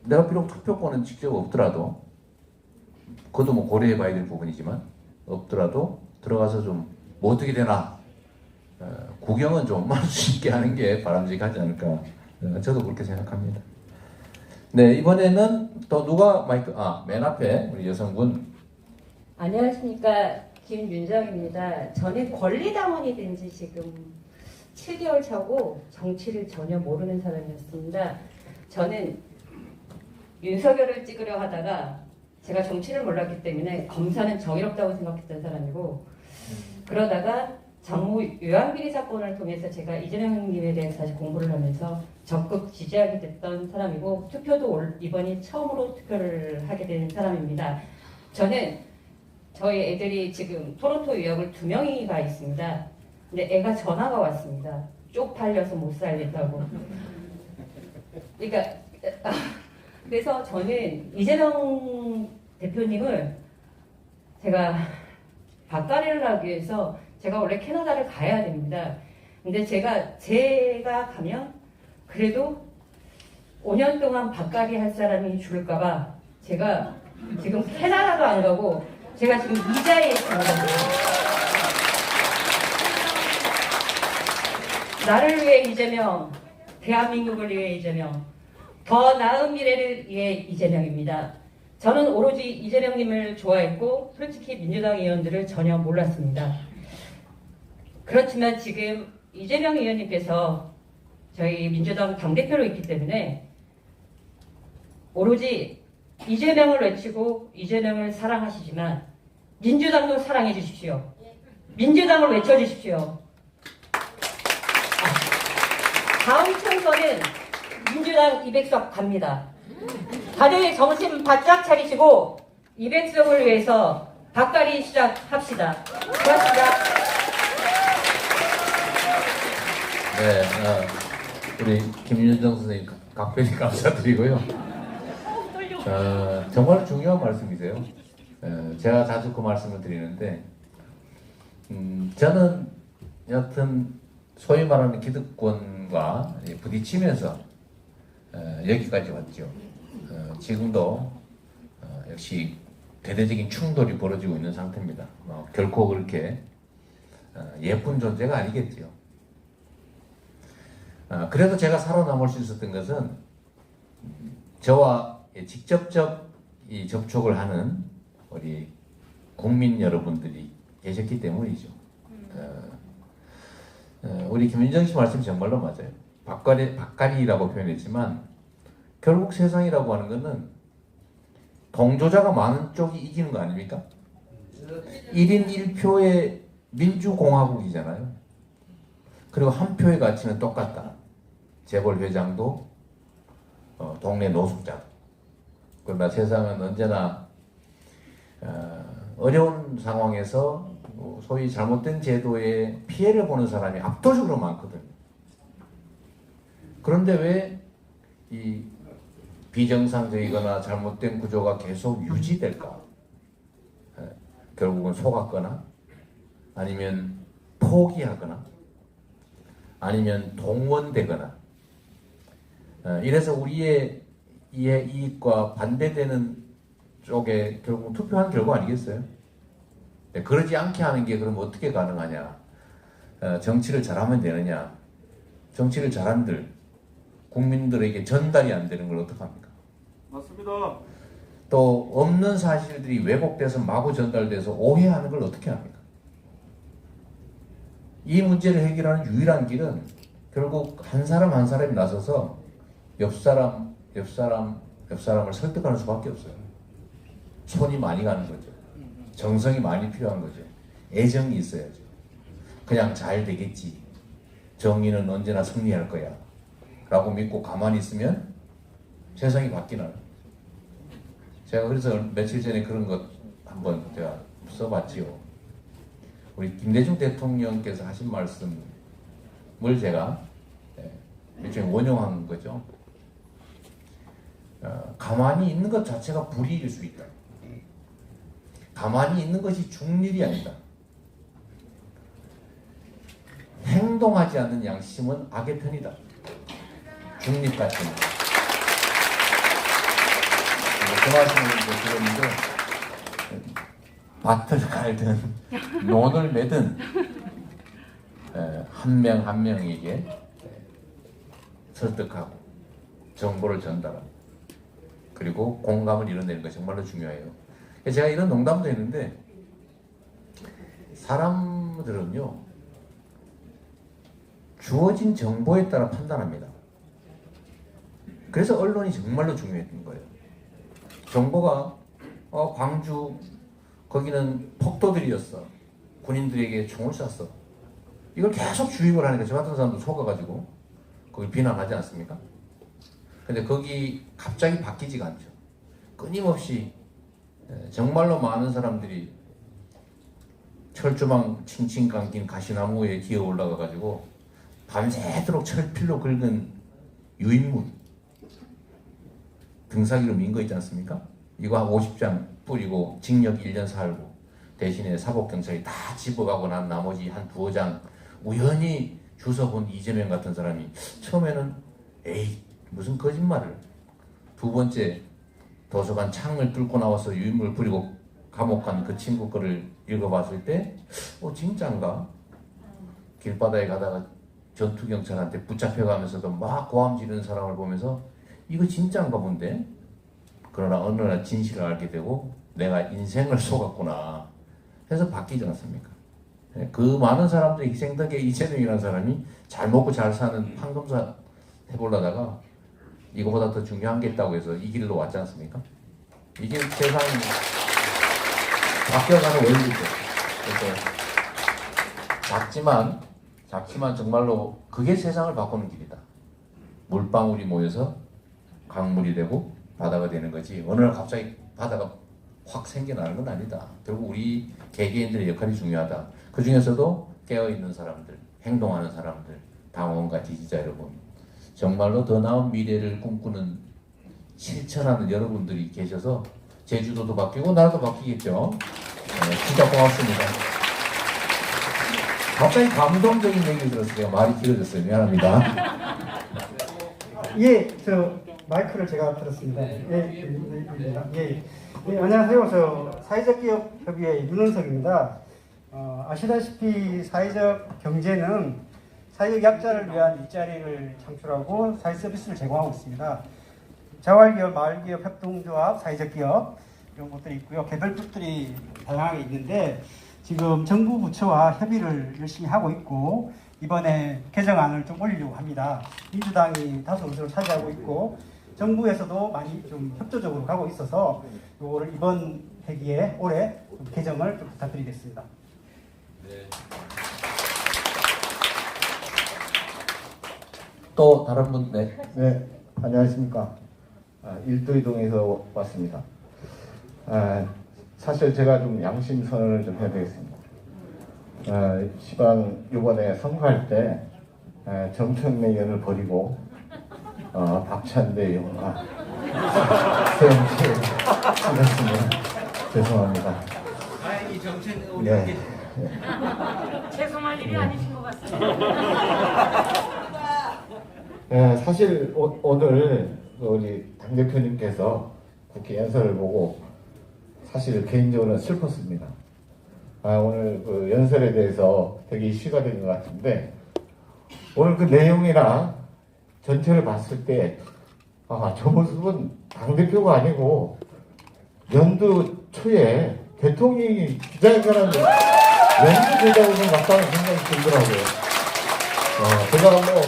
내가 비록 투표권은 직접 없더라도 그것도 뭐 고려해 봐야 될 부분이지만 없더라도 들어가서 좀 뭐 어떻게 되나 구경은 좀 할 수 있게 하는 게 바람직하지 않을까 저도 그렇게 생각합니다. 네, 이번에는 또 누가 마이크 맨 앞에 우리 여성분. 안녕하십니까, 김윤정입니다. 저는 권리당원이 된 지 지금 7개월 차고 정치를 전혀 모르는 사람이었습니다. 저는 윤석열을 찍으려 하다가 제가 정치를 몰랐기 때문에 검사는 정의롭다고 생각했던 사람이고 그러다가 장모 요한비리 사건을 통해서 제가 이재명님에 대해서 다시 공부를 하면서 적극 지지하게 됐던 사람이고 투표도 이번이 처음으로 투표를 하게 된 사람입니다. 저는 저희 애들이 지금 토론토 유학을 2명이가 있습니다. 근데 애가 전화가 왔습니다. 쪽팔려서 못 살겠다고. 그러니까 그래서 저는 이재명 대표님을 제가 밭갈이를 하기 위해서 제가 원래 캐나다를 가야 됩니다. 근데 제가 가면 그래도 5년 동안 밭갈이 할 사람이 줄까봐 제가 지금 캐나다도 안 가고 제가 지금 이자에 있습니다. 나를 위해 이재명, 대한민국을 위해 이재명, 더 나은 미래를 위해 이재명입니다. 저는 오로지 이재명님을 좋아했고 솔직히 민주당 의원들을 전혀 몰랐습니다. 그렇지만 지금 이재명 의원님께서 저희 민주당 당대표로 있기 때문에 오로지 이재명을 외치고 이재명을 사랑하시지만 민주당도 사랑해 주십시오. 민주당을 외쳐주십시오. 다음 총선은 민주당 200석 갑니다. 다들 정신 바짝 차리시고 200석을 위해서 밭갈이 시작합시다. 고맙습니다. 네, 우리 김윤정 선생님 각별히 감사드리고요. 정말 중요한 말씀이세요. 제가 자주 그 말씀을 드리는데, 저는 여튼 소위 말하는 기득권과 부딪히면서 여기까지 왔죠. 지금도 역시 대대적인 충돌이 벌어지고 있는 상태입니다. 결코 그렇게 예쁜 존재가 아니겠죠. 그래도 제가 살아남을 수 있었던 것은 저와 직접적 이 접촉을 하는 우리 국민 여러분들이 계셨기 때문이죠. 우리 김윤정 씨 말씀이 정말로 맞아요. 밭갈이라고 표현했지만 결국 세상이라고 하는 것은 동조자가 많은 쪽이 이기는 거 아닙니까? 1인 1표의 민주공화국이잖아요. 그리고 한 표의 가치는 똑같다. 재벌 회장도 동네 노숙자. 그러나 세상은 언제나 어려운 상황에서 소위 잘못된 제도에 피해를 보는 사람이 압도적으로 많거든요. 그런데 왜 이 비정상적이거나 잘못된 구조가 계속 유지될까? 결국은 속았거나 아니면 포기하거나 아니면 동원되거나 이래서 우리의 이익과 반대되는 쪽에 결국 투표한 결과 아니겠어요? 그러지 않게 하는 게 그럼 어떻게 가능하냐? 정치를 잘하면 되느냐? 정치를 잘한들 국민들에게 전달이 안 되는 걸 어떡합니까? 맞습니다. 또 없는 사실들이 왜곡돼서 마구 전달돼서 오해하는 걸 어떻게 합니까? 이 문제를 해결하는 유일한 길은 결국 한 사람 한 사람이 나서서 옆 사람을 설득하는 수밖에 없어요. 손이 많이 가는 거죠. 정성이 많이 필요한 거죠. 애정이 있어야죠. 그냥 잘 되겠지. 정의는 언제나 승리할 거야. 라고 믿고 가만히 있으면 세상이 바뀌나요? 제가 그래서 며칠 전에 그런 것 한번 제가 써봤지요. 우리 김대중 대통령께서 하신 말씀을 제가 일종의 원용한 거죠. 가만히 있는 것 자체가 불의일 수 있다. 가만히 있는 것이 중일이 아니다. 행동하지 않는 양심은 악의 편이다. 중립가치는. 그 말씀을 들었는데 밭을 갈든 논을 매든 한 명 한 명에게 설득하고 정보를 전달하고 그리고 공감을 이뤄내는 것이 정말로 중요해요. 제가 이런 농담도 했는데 사람들은요 주어진 정보에 따라 판단합니다. 그래서 언론이 정말로 중요했던 거예요. 정보가 광주 거기는 폭도들이었어. 군인들에게 총을 쐈어. 이걸 계속 주입을 하니까 저 같은 사람도 속아가지고 거기 비난하지 않습니까? 근데 거기 갑자기 바뀌지가 않죠. 끊임없이 정말로 많은 사람들이 철조망 칭칭 감긴 가시나무에 기어 올라가가지고 밤새도록 철필로 긁은 유인물 등사기로 민 거 있지 않습니까? 이거 한 50장 뿌리고 징역 1년 살고 대신에 사법경찰이 다 집어가고 난 나머지 한 두어 장 우연히 주워본 이재명 같은 사람이 처음에는 에이 무슨 거짓말을, 두 번째 도서관 창을 뚫고 나와서 유인물 부리고 감옥 간 그 친구 거를 읽어봤을 때 진짠가? 길바다에 가다가 전투경찰한테 붙잡혀가면서도 막 고함 지르는 사람을 보면서 이거 진짠가 본데? 그러나 어느 날 진실을 알게 되고 내가 인생을 속았구나 해서 바뀌지 않습니까? 그 많은 사람들의 희생 덕에 이재명이라는 사람이 잘 먹고 잘 사는 판검사 해보려다가 이거보다 더 중요한 게 있다고 해서 이 길로 왔지 않습니까? 이게 세상이 바뀌어가는 원리죠. 그래서 작지만 정말로 그게 세상을 바꾸는 길이다. 물방울이 모여서 강물이 되고 바다가 되는 거지 어느 날 갑자기 바다가 확 생겨나는 건 아니다. 결국 우리 개개인들의 역할이 중요하다. 그 중에서도 깨어있는 사람들, 행동하는 사람들, 당원과 지지자 여러분, 정말로 더 나은 미래를 꿈꾸는 실천하는 여러분들이 계셔서 제주도도 바뀌고 나라도 바뀌겠죠. 진짜 고맙습니다. 갑자기 감동적인 얘기를 들었어요. 말이 길어졌어요. 미안합니다. 예, 저 마이크를 제가 들었습니다. 예, 안녕하세요. 저 사회적 기업 협의회 윤은석입니다. 아시다시피 사회적 경제는 사회적 약자를 위한 일자리를 창출하고 사회 서비스를 제공하고 있습니다. 자활기업, 마을기업, 협동조합, 사회적 기업 이런 것들이 있고요. 개별grup들이 다양하게 있는데 지금 정부 부처와 협의를 열심히 하고 있고 이번에 개정안을 좀 올리려고 합니다. 민주당이 다수 의석을 차지하고 있고 정부에서도 많이 좀 협조적으로 가고 있어서 이거를 이번 회기에 올해 좀 개정을 좀 부탁드리겠습니다. 또 다른 분, 네, 안녕하십니까. 일도이동에서 왔습니다. 사실 제가 좀 양심 선언을 좀 해야 되겠습니다. 시방 이번에 선거할 때 정청래 의원을 버리고 박찬대 의원과 세영씨 찍었습니다. 죄송합니다. 다행히 정책 의원이 네. 죄송할 일이 아니신 것 같습니다. 사실 오늘 우리 당대표님께서 국회 연설을 보고 사실 개인적으로는 슬펐습니다. 오늘 그 연설에 대해서 되게 이슈가 된 것 같은데 오늘 그 내용이나 전체를 봤을 때 저 모습은 당대표가 아니고 연두 초에 대통령이 기자회견하는 연두 기자회견 같다는 생각이 들더라고요. 제가 뭐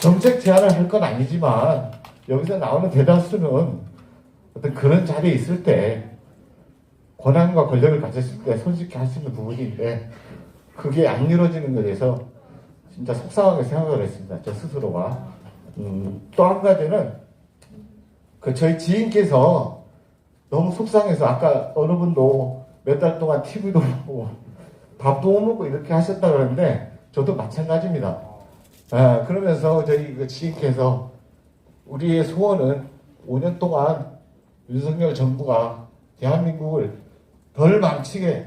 정책 제안을 할 건 아니지만 여기서 나오는 대다수는 어떤 그런 자리에 있을 때 권한과 권력을 가졌을 때 솔직히 할 수 있는 부분인데 그게 안 이루어지는 것에 대해서 진짜 속상하게 생각을 했습니다. 저 스스로가. 또 한 가지는 저희 지인께서 너무 속상해서 아까 어느 분도 몇 달 동안 TV도 보고 밥도 못 먹고 이렇게 하셨다 그러는데 저도 마찬가지입니다. 그러면서 저희 그 지인께서 우리의 소원은 5년 동안 윤석열 정부가 대한민국을 덜 망치게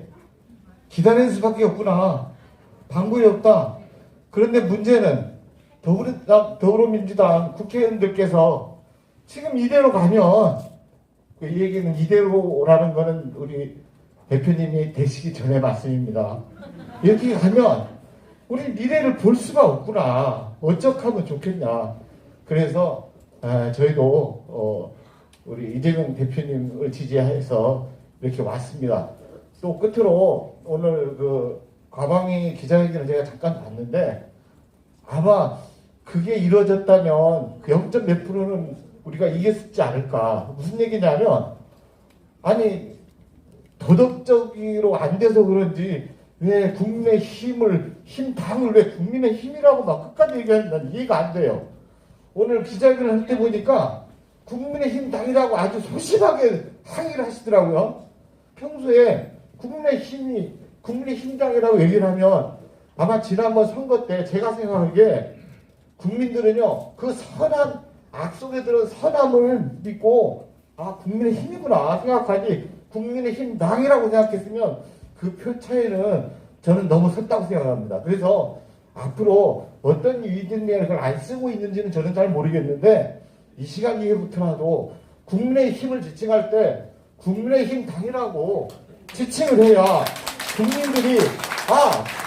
기다릴 수밖에 없구나. 방법이 없다. 그런데 문제는 더불어민주당 국회의원들께서 지금 이대로 가면 이 얘기는 이대로라는 거는 우리 대표님이 되시기 전에 말씀입니다. 이렇게 가면 우리 미래를 볼 수가 없구나. 어쩌하면 좋겠냐. 그래서 저희도 우리 이재명 대표님을 지지해서 이렇게 왔습니다. 또 끝으로 오늘 그 과방위 기자회견을 제가 잠깐 봤는데 아마 그게 이루어졌다면 그 0. 몇 %는 우리가 이겼지 않을까. 무슨 얘기냐면 아니 도덕적으로 안 돼서 그런지 왜 국민의 힘당을 왜 국민의 힘이라고 막 끝까지 얘기하는지 이해가 안 돼요. 오늘 기자회견을 할 때 보니까 국민의힘 당이라고 아주 소심하게 항의를 하시더라고요. 평소에 국민의힘 당이라고 얘기를 하면 아마 지난번 선거 때 제가 생각하기에 국민들은요 그 선한 악속에 들은 선함을 믿고 국민의힘이구나 생각하지 국민의힘 당이라고 생각했으면 그 표 차이는 저는 너무 섰다고 생각합니다. 그래서 앞으로 어떤 위증내를 그걸 안 쓰고 있는지는 저는 잘 모르겠는데 이 시간 이후부터라도 국민의힘을 지칭할 때 국민의힘 당이라고 지칭을 해야 국민들이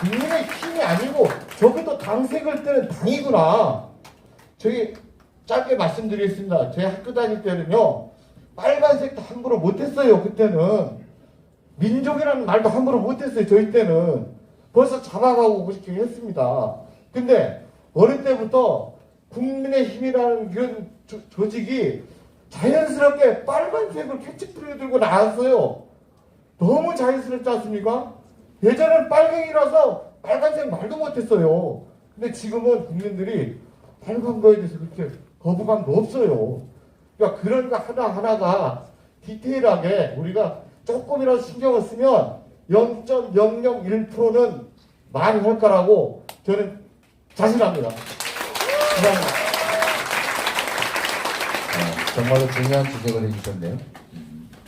국민의힘이 아니고 저것도 당색을 뜨는 당이구나. 저기 짧게 말씀드리겠습니다. 제 학교 다닐 때는요 빨간색도 함부로 못했어요. 그때는 민족이라는 말도 함부로 못했어요. 저희 때는 벌써 잡아가고 그렇게 했습니다. 근데 어릴 때부터 국민의힘이라는 그런 조직이 자연스럽게 빨간색을 캐치프레이 들고 나왔어요. 너무 자연스럽지 않습니까? 예전엔 빨갱이라서 빨간색 말도 못했어요. 근데 지금은 국민들이 빨간 거에 대해서 그렇게 거부감도 없어요. 그러니까 그런 거 하나하나가 디테일하게 우리가 조금이라도 신경을 쓰면 0.001%는 많이 할 거라고 저는 자신합니다. 감사합니다. 정말로 중요한 지적을 해주셨네요.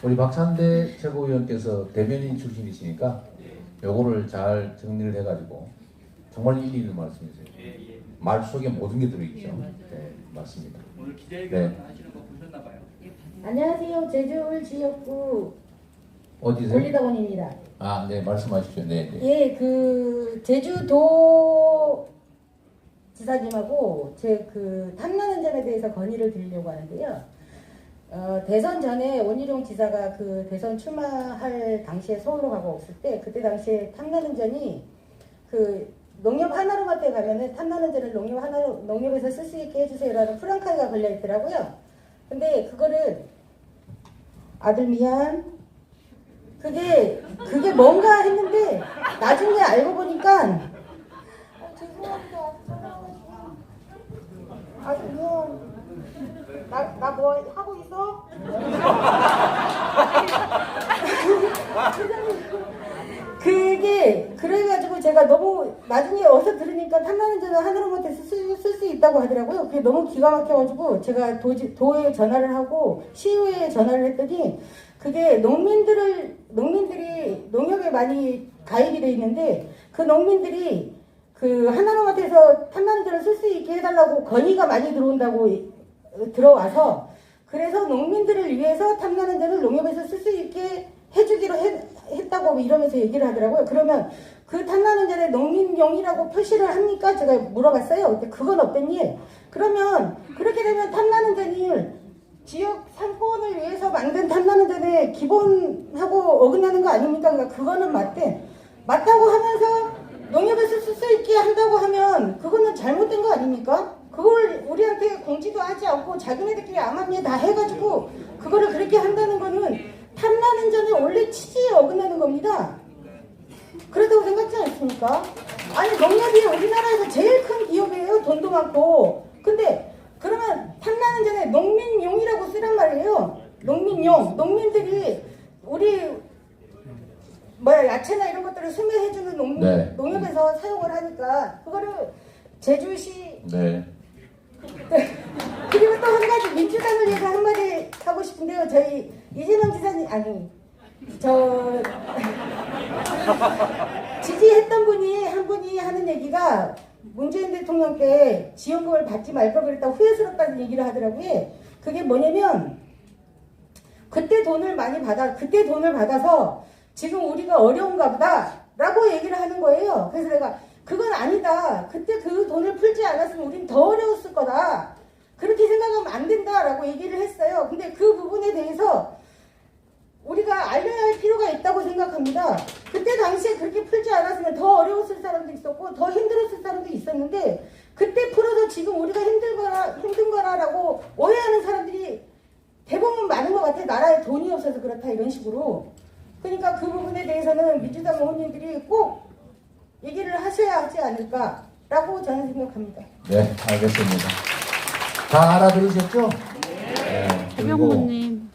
우리 박찬대 최고위원께서 대변인 출신이시니까 요거를 잘 정리를 해가지고 정말 일리 있는 말씀이세요. 말 속에 모든 게 들어있죠. 네, 맞습니다. 오늘 기자회견 하시는 거 보셨나봐요. 안녕하세요. 제주울 지역구 어디세요? 권리당원입니다. 네, 말씀하십시오. 네. 예, 그 제주도 지사님하고 제 그 탐나는 점에 대해서 건의를 드리려고 하는데요. 대선 전에 원희룡 지사가 그 대선 출마할 당시에 서울로 가고 없을 때 그때 당시에 탐나는 전이 그 농협 하나로마트에 가면은 탐나는 전을 농협에서 쓸 수 있게 해주세요라는 프랑카드가 걸려 있더라고요. 근데 그거를 아들 미안 그게 뭔가 했는데 나중에 알고 보니까 죄송합니다. 아들 미안 나 뭐 하고 있어? 그게 그래가지고 제가 너무 나중에 어서 들으니까 탐나는 전화 하나로마트에서 쓸 수 있다고 하더라고요. 그게 너무 기가 막혀가지고 제가 도에 전화를 하고 시의회에 전화를 했더니 그게 농민들이 농협에 많이 가입이 돼 있는데 그 농민들이 그 하나로마트에서 탐나는 전을 쓸 수 있게 해달라고 건의가 많이 들어와서 그래서 농민들을 위해서 탐나는 전을 농협에서 쓸 수 있게 해주기로 했다고 이러면서 얘기를 하더라고요. 그러면 그 탐나는 전에 농민용이라고 표시를 합니까? 제가 물어봤어요. 근데 그건 없더니 그러면 그렇게 되면 탐나는 전이 지역 상권을 위해서 만든 탐나는 전에 기본하고 어긋나는 거 아닙니까? 그러니까 그거는 맞다고 하면서 농협에서 쓸 수 있게 한다고 하면 그거는 잘못된 거 아닙니까? 그걸 우리한테 공지도 하지 않고 자기네들끼리 암암리에 다 해가지고 그거를 그렇게 한다는 거는 탐나는 전에 원래 취지에 어긋나는 겁니다. 그렇다고 생각하지 않습니까? 아니 농협이 우리나라에서 제일 큰 기업이에요. 돈도 많고. 근데 그러면 탐나는 전에 농민용이라고 쓰란 말이에요. 농민용. 농민들이 우리 야채나 이런 것들을 수매해주는 농협에서 사용을 하니까 그거를 제주시 그리고 또 한 가지 민주당을 위해서 한마디 하고 싶은데요. 저희 이재명 지사님 지지했던 분이 한 분이 하는 얘기가 문재인 대통령 때 지원금을 받지 말 걸 그랬다고 후회스럽다는 얘기를 하더라고요. 그게 뭐냐면 그때 돈을 받아서 지금 우리가 어려운가 보다 라고 얘기를 하는 거예요. 그래서 내가 그건 아니다. 그때 그 돈을 풀지 않았으면 우린 더 어려웠을 거다. 그렇게 생각하면 안 된다라고 얘기를 했어요. 근데 그 부분에 대해서 우리가 알려야 할 필요가 있다고 생각합니다. 그때 당시에 그렇게 풀지 않았으면 더 어려웠을 사람도 있었고 더 힘들었을 사람도 있었는데 그때 풀어서 지금 우리가 힘든 거라고 오해하는 사람들이 대부분 많은 것 같아요. 나라에 돈이 없어서 그렇다 이런 식으로. 그러니까 그 부분에 대해서는 민주당 의원님들이 꼭 얘기를 하셔야 하지 않을까라고 저는 생각합니다. 네, 알겠습니다. 다 알아들으셨죠? 네. 해병무님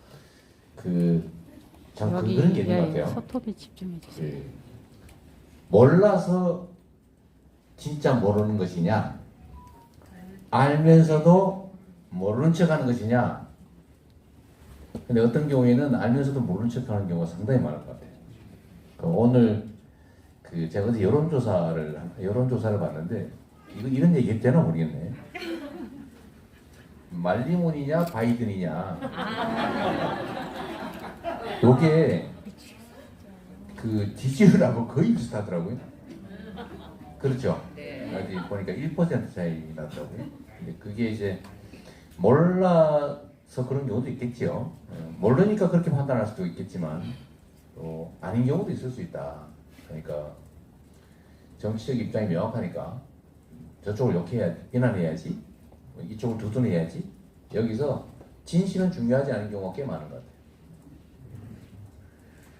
참 그런 게 있는 것 같아요. 서톱에 집중해 주세요. 몰라서 진짜 모르는 것이냐, 알면서도 모르는 척하는 것이냐. 근데 어떤 경우에는 알면서도 모르는 척하는 경우가 상당히 많을 것 같아요. 오늘 제가 어제 여론조사를 봤는데 이런 얘기 해도 되나 모르겠네. 말리몬이냐 바이든이냐. 요게 지지율하고 거의 비슷하더라고요. 그렇죠? 어디 보니까 1% 차이 나더라고요. 근데 그게 이제 몰라서 그런 경우도 있겠죠. 모르니까 그렇게 판단할 수도 있겠지만 또 아닌 경우도 있을 수 있다. 그러니까 정치적 입장이 명확하니까 저쪽을 비난해야지, 이쪽을 두둔해야지. 여기서 진실은 중요하지 않은 경우가 꽤 많은 것 같아요.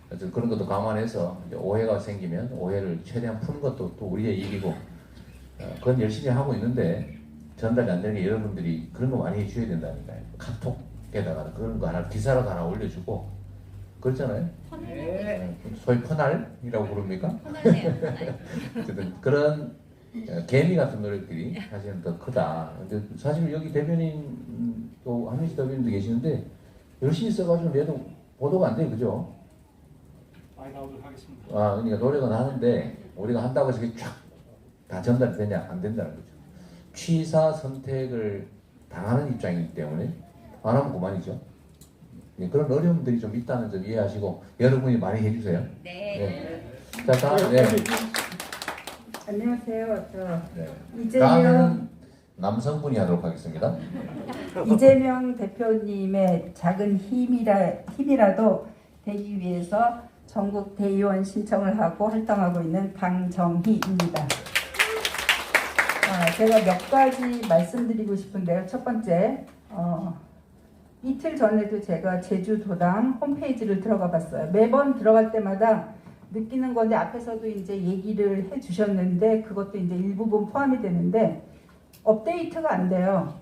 그래서 그런 것도 감안해서 이제 오해가 생기면 오해를 최대한 푸는 것도 또 우리의 일이고, 그건 열심히 하고 있는데 전달이 안 되는 게 여러분들이 그런 거 많이 해줘야 된다니까요. 카톡에다가 그런 거 하나 기사라도 하나 올려주고 그렇잖아요. 소위 퍼날이라고 부릅니까? 어쨌든 그런 개미 같은 노력들이 사실은 더 크다. 근데 사실 여기 대변인 또 한민식 대변인도 계시는데 열심히 써가지고 내도 보도가 안 돼요, 그죠? 많이 나오도록 하겠습니다. 그러니까 노력은 하는데 우리가 한다고 해서 이게 쫙 다 전달이 되냐? 안 된다는 거죠. 취사 선택을 당하는 입장이기 때문에 안 하면 그만이죠. 그런 어려움들이 좀 있다는 점 이해하시고 여러분이 많이 해주세요. 네. 자, 다음, 네. 안녕하세요. 다음에는 남성분이 하도록 하겠습니다. 이재명 대표님의 작은 힘이라도 되기 위해서 전국 대의원 신청을 하고 활동하고 있는 강정희입니다. 제가 몇 가지 말씀드리고 싶은데요. 첫 번째, 이틀 전에도 제가 제주도당 홈페이지를 들어가 봤어요. 매번 들어갈 때마다 느끼는 건데 앞에서도 이제 얘기를 해 주셨는데 그것도 이제 일부분 포함이 되는데 업데이트가 안 돼요.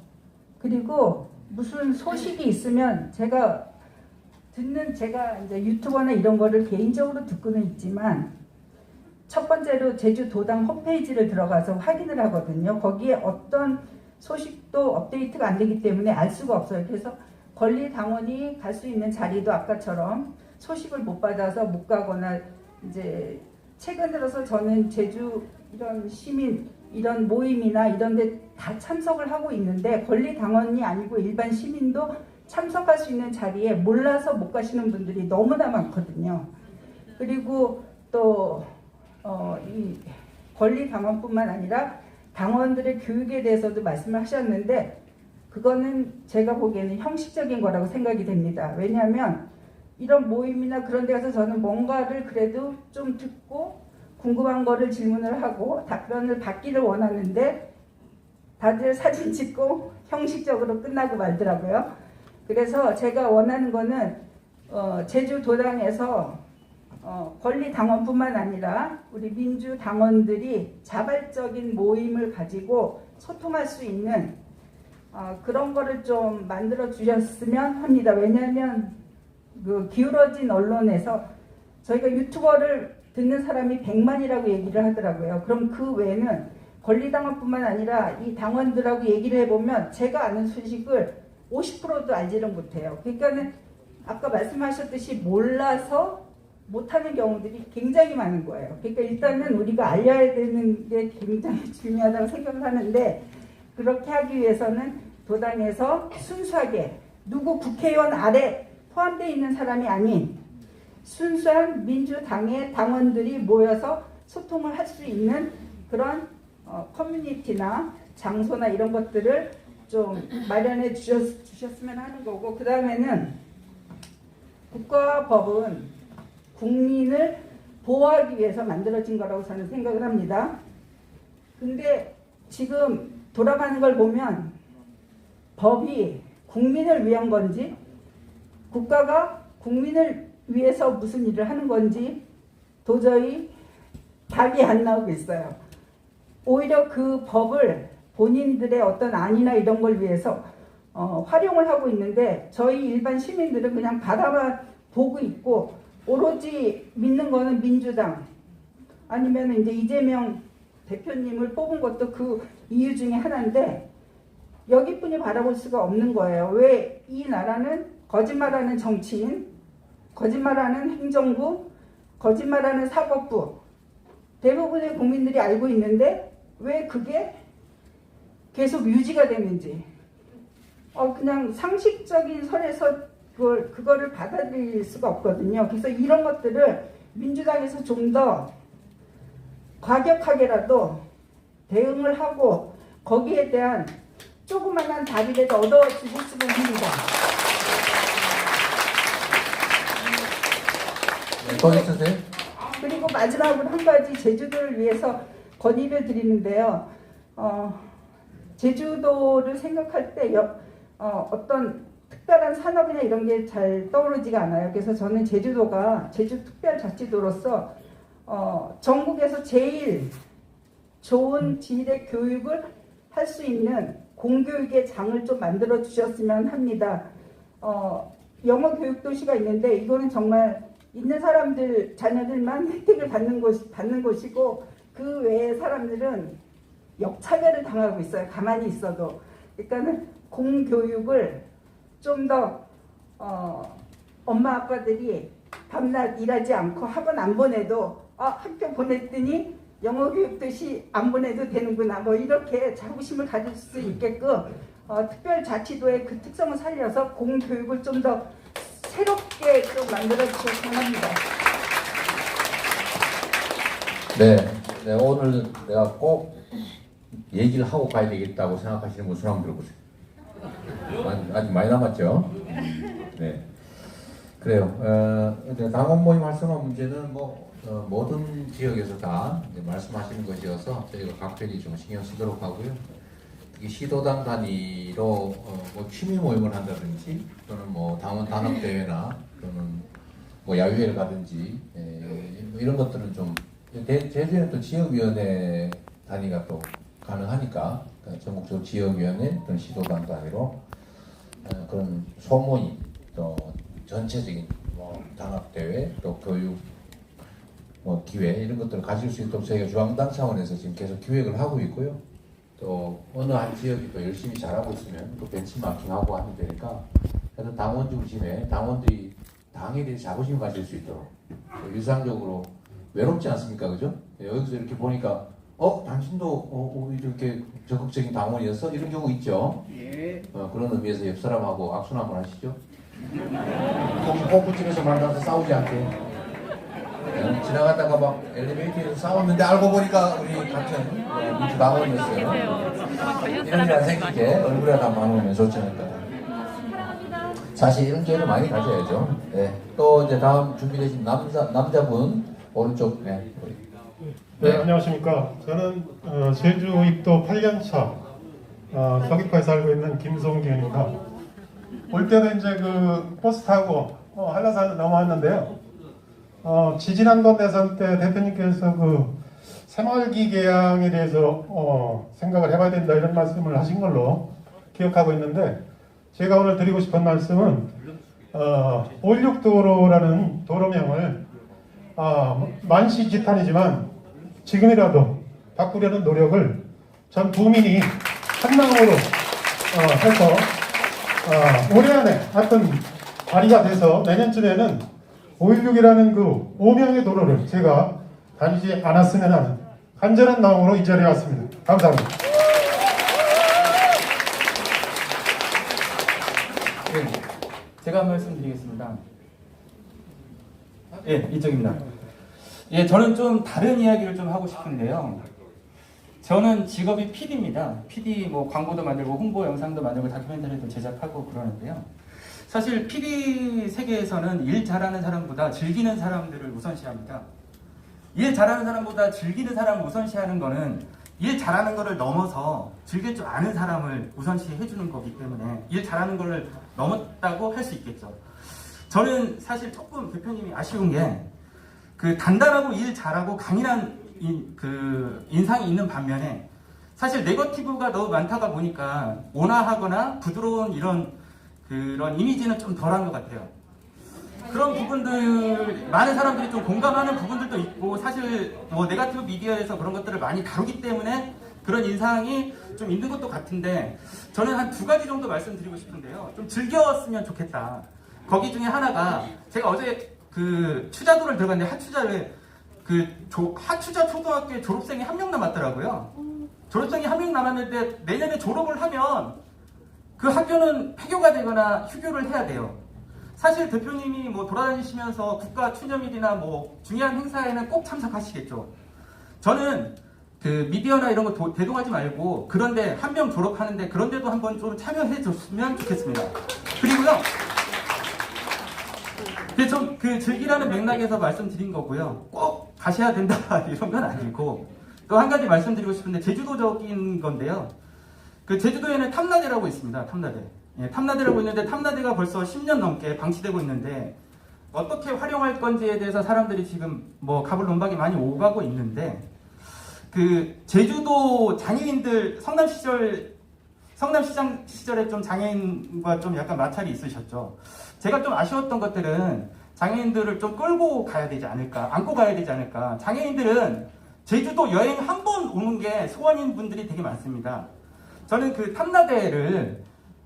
그리고 무슨 소식이 있으면 제가 이제 유튜버나 이런 거를 개인적으로 듣고는 있지만 첫 번째로 제주도당 홈페이지를 들어가서 확인을 하거든요. 거기에 어떤 소식도 업데이트가 안 되기 때문에 알 수가 없어요. 그래서 권리당원이 갈 수 있는 자리도 아까처럼 소식을 못 받아서 못 가거나 이제 최근 들어서 저는 제주 이런 시민 이런 모임이나 이런 데 다 참석을 하고 있는데 권리당원이 아니고 일반 시민도 참석할 수 있는 자리에 몰라서 못 가시는 분들이 너무나 많거든요. 그리고 또 이 권리당원뿐만 아니라 당원들의 교육에 대해서도 말씀을 하셨는데 그거는 제가 보기에는 형식적인 거라고 생각이 됩니다. 왜냐하면 이런 모임이나 그런 데 가서 저는 뭔가를 그래도 좀 듣고 궁금한 거를 질문을 하고 답변을 받기를 원하는데 다들 사진 찍고 형식적으로 끝나고 말더라고요. 그래서 제가 원하는 거는 제주도당에서 권리당원뿐만 아니라 우리 민주당원들이 자발적인 모임을 가지고 소통할 수 있는 그런 거를 좀 만들어 주셨으면 합니다. 왜냐하면 그 기울어진 언론에서 저희가 유튜버를 듣는 사람이 100만이라고 얘기를 하더라고요. 그럼 그 외에는 권리당원뿐만 아니라 이 당원들하고 얘기를 해보면 제가 아는 소식을 50%도 알지를 못해요. 그러니까는 아까 말씀하셨듯이 몰라서 못하는 경우들이 굉장히 많은 거예요. 그러니까 일단은 우리가 알려야 되는 게 굉장히 중요하다고 생각을 하는데 그렇게 하기 위해서는 도당에서 순수하게 누구 국회의원 아래 포함되어 있는 사람이 아닌 순수한 민주당의 당원들이 모여서 소통을 할 수 있는 그런 커뮤니티나 장소나 이런 것들을 좀 마련해 주셨으면 하는 거고, 그 다음에는 국가와 법은 국민을 보호하기 위해서 만들어진 거라고 저는 생각을 합니다. 근데 지금 돌아가는 걸 보면 법이 국민을 위한 건지 국가가 국민을 위해서 무슨 일을 하는 건지 도저히 답이 안 나오고 있어요. 오히려 그 법을 본인들의 어떤 안이나 이런 걸 위해서 활용을 하고 있는데 저희 일반 시민들은 그냥 바라만 보고 있고 오로지 믿는 거는 민주당 아니면 이제 이재명 대표님을 뽑은 것도 그 이유 중에 하나인데 여기뿐이 바라볼 수가 없는 거예요. 왜 이 나라는 거짓말하는 정치인, 거짓말하는 행정부, 거짓말하는 사법부 대부분의 국민들이 알고 있는데 왜 그게 계속 유지가 되는지 그냥 상식적인 선에서 그거를 받아들일 수가 없거든요. 그래서 이런 것들을 민주당에서 좀 더 과격하게라도 대응을 하고 거기에 대한 조그만한 답이라도 얻어주셨으면 합니다. 더 있으세요? 그리고 마지막으로 한 가지 제주도를 위해서 건의를 드리는데요. 제주도를 생각할 때 어떤 특별한 산업이나 이런 게 잘 떠오르지가 않아요. 그래서 저는 제주도가 제주특별자치도로서 전국에서 제일 좋은 질의 교육을 할 수 있는 공교육의 장을 좀 만들어 주셨으면 합니다. 영어 교육 도시가 있는데 이거는 정말 있는 사람들 자녀들만 혜택을 받는 곳이고 그 외의 사람들은 역차별을 당하고 있어요. 가만히 있어도. 그러니까는 공교육을 좀 더 엄마 아빠들이 밤낮 일하지 않고 학원 안 보내도 학교 보냈더니 영어 교육 도시 안 보내도 되는구나 뭐 이렇게 자부심을 가질 수 있게끔 특별자치도의 그 특성을 살려서 공교육을 좀 더 새롭게 좀 만들어 주셨으면 합니다. 네, 오늘 내가 꼭 얘기를 하고 가야 되겠다고 생각하시는 분 손 한번 들어보세요. 아직 많이 남았죠? 네, 그래요. 당원 모임 활성화 문제는 모든 지역에서 다 말씀하시는 것이어서 저희가 각별히 좀 신경 쓰도록 하고요. 특히 시도당 단위로 취미 모임을 한다든지 또는 당원 단합 대회나 또는 야유회를 가든지 이런 것들은 좀 제주에는 또 지역위원회 단위가 또 가능하니까 전국적으로 지역위원회 또는 시도당 단위로 그런 소모임 또 전체적인 단합 대회 또 교육 기회 이런 것들을 가질 수 있도록 저희가 중앙당 차원에서 지금 계속 기획을 하고 있고요. 또 어느 한 지역이 또 열심히 잘하고 있으면 또 벤치마킹하고 하면 되니까 그래서 당원 중심에 당원들이 당에 대해 자부심 가질 수 있도록 일상적으로 외롭지 않습니까, 그죠? 여기서 이렇게 보니까 당신도 이렇게 적극적인 당원이었어? 이런 경우 있죠. 예. 그런 의미에서 옆 사람하고 악수나 한번 하시죠. 호프집에서 만나서 싸우지 않게. 지나가다가 막 엘리베이터에서 싸웠는데 알고 보니까 우리 같은 민주당원이었어요. 이런 일 안 생기게 얼굴에 다 많으면 좋지 않을까. 사실 이런 기회를 많이 가져야죠. 네. 또 이제 다음 준비되신 남자분 오른쪽. 네. 네, 안녕하십니까. 저는 제주 입도 8년차 서귀포에 살고 있는 김성균입니다. 올 때도 이제 그 버스 타고 한라산을 넘어왔는데요. 지지난번 대선 때 대표님께서 그 새마을기 개항에 대해서 생각을 해봐야 된다 이런 말씀을 하신 걸로 기억하고 있는데 제가 오늘 드리고 싶은 말씀은 516도로라는 도로명을 만시지탄이지만 지금이라도 바꾸려는 노력을 전 국민이 한마음으로 해서 올해 안에 하여튼 발의가 돼서 내년쯤에는 516이라는 그 5명의 도로를 제가 다니지 않았으면 하는 간절한 마음으로 이 자리에 왔습니다. 감사합니다. 네, 제가 말씀드리겠습니다. 예, 이쪽입니다. 예, 저는 좀 다른 이야기를 좀 하고 싶은데요. 저는 직업이 PD입니다. PD 광고도 만들고 홍보 영상도 만들고 다큐멘터리도 제작하고 그러는데요. 사실 PD 세계에서는 일 잘하는 사람보다 즐기는 사람들을 우선시합니다. 일 잘하는 사람보다 즐기는 사람을 우선시하는 거는 일 잘하는 거를 넘어서 즐길 줄 아는 사람을 우선시해 주는 거기 때문에 일 잘하는 거를 넘었다고 할 수 있겠죠. 저는 사실 조금 대표님이 아쉬운 게 그 단단하고 일 잘하고 강인한 인상이 있는 반면에 사실 네거티브가 너무 많다가 보니까 온화하거나 부드러운 그런 이미지는 좀 덜한 것 같아요. 그런 부분들 많은 사람들이 좀 공감하는 부분들도 있고 사실 네거티브 미디어에서 그런 것들을 많이 다루기 때문에 그런 인상이 좀 있는 것도 같은데 저는 한 2가지 정도 말씀드리고 싶은데요. 좀 즐겼으면 좋겠다. 거기 중에 하나가 제가 어제 그 추자도를 들어갔는데 하추자 초등학교에 졸업생이 1명 남았더라고요. 졸업생이 1명 남았는데 내년에 졸업을 하면 그 학교는 폐교가 되거나 휴교를 해야 돼요. 사실 대표님이 뭐 돌아다니시면서 국가 추념일이나 뭐 중요한 행사에는 꼭 참석하시겠죠. 저는 그 미디어나 이런 거 대동하지 말고 그런데 1명 졸업하는데 그런데도 한번 좀 참여해 줬으면 좋겠습니다. 그리고요. 좀 그 즐기라는 맥락에서 말씀드린 거고요. 꼭 가셔야 된다 이런 건 아니고 또 한 가지 말씀드리고 싶은데 제주도적인 건데요. 그 제주도에는 탐나대라고 있습니다. 탐나대. 예, 탐나대라고 있는데 탐나대가 벌써 10년 넘게 방치되고 있는데 어떻게 활용할 건지에 대해서 사람들이 지금 뭐 갑을 논박이 많이 오가고 있는데 그 제주도 장애인들 성남시장 시절에 좀 장애인과 좀 약간 마찰이 있으셨죠. 제가 좀 아쉬웠던 것들은 장애인들을 좀 끌고 가야 되지 않을까, 안고 가야 되지 않을까. 장애인들은 제주도 여행 한 번 오는 게 소원인 분들이 되게 많습니다. 저는 그 탐나대를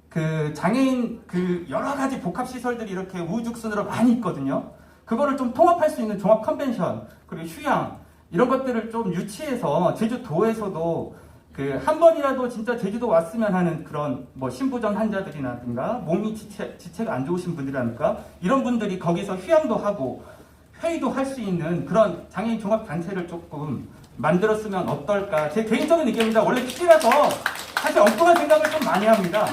그 장애인 그 여러 가지 복합 시설들이 이렇게 우후죽순으로 많이 있거든요. 그거를 좀 통합할 수 있는 종합 컨벤션 그리고 휴양 이런 것들을 좀 유치해서 제주도에서도 그 한 번이라도 진짜 제주도 왔으면 하는 그런 뭐 신부전 환자들이라든가 몸이 지체가 안 좋으신 분들이라든가 이런 분들이 거기서 휴양도 하고 회의도 할 수 있는 그런 장애인 종합 단체를 조금 만들었으면 어떨까. 제 개인적인 의견입니다. 원래 PD라서 사실 엉뚱한 생각을 좀 많이 합니다.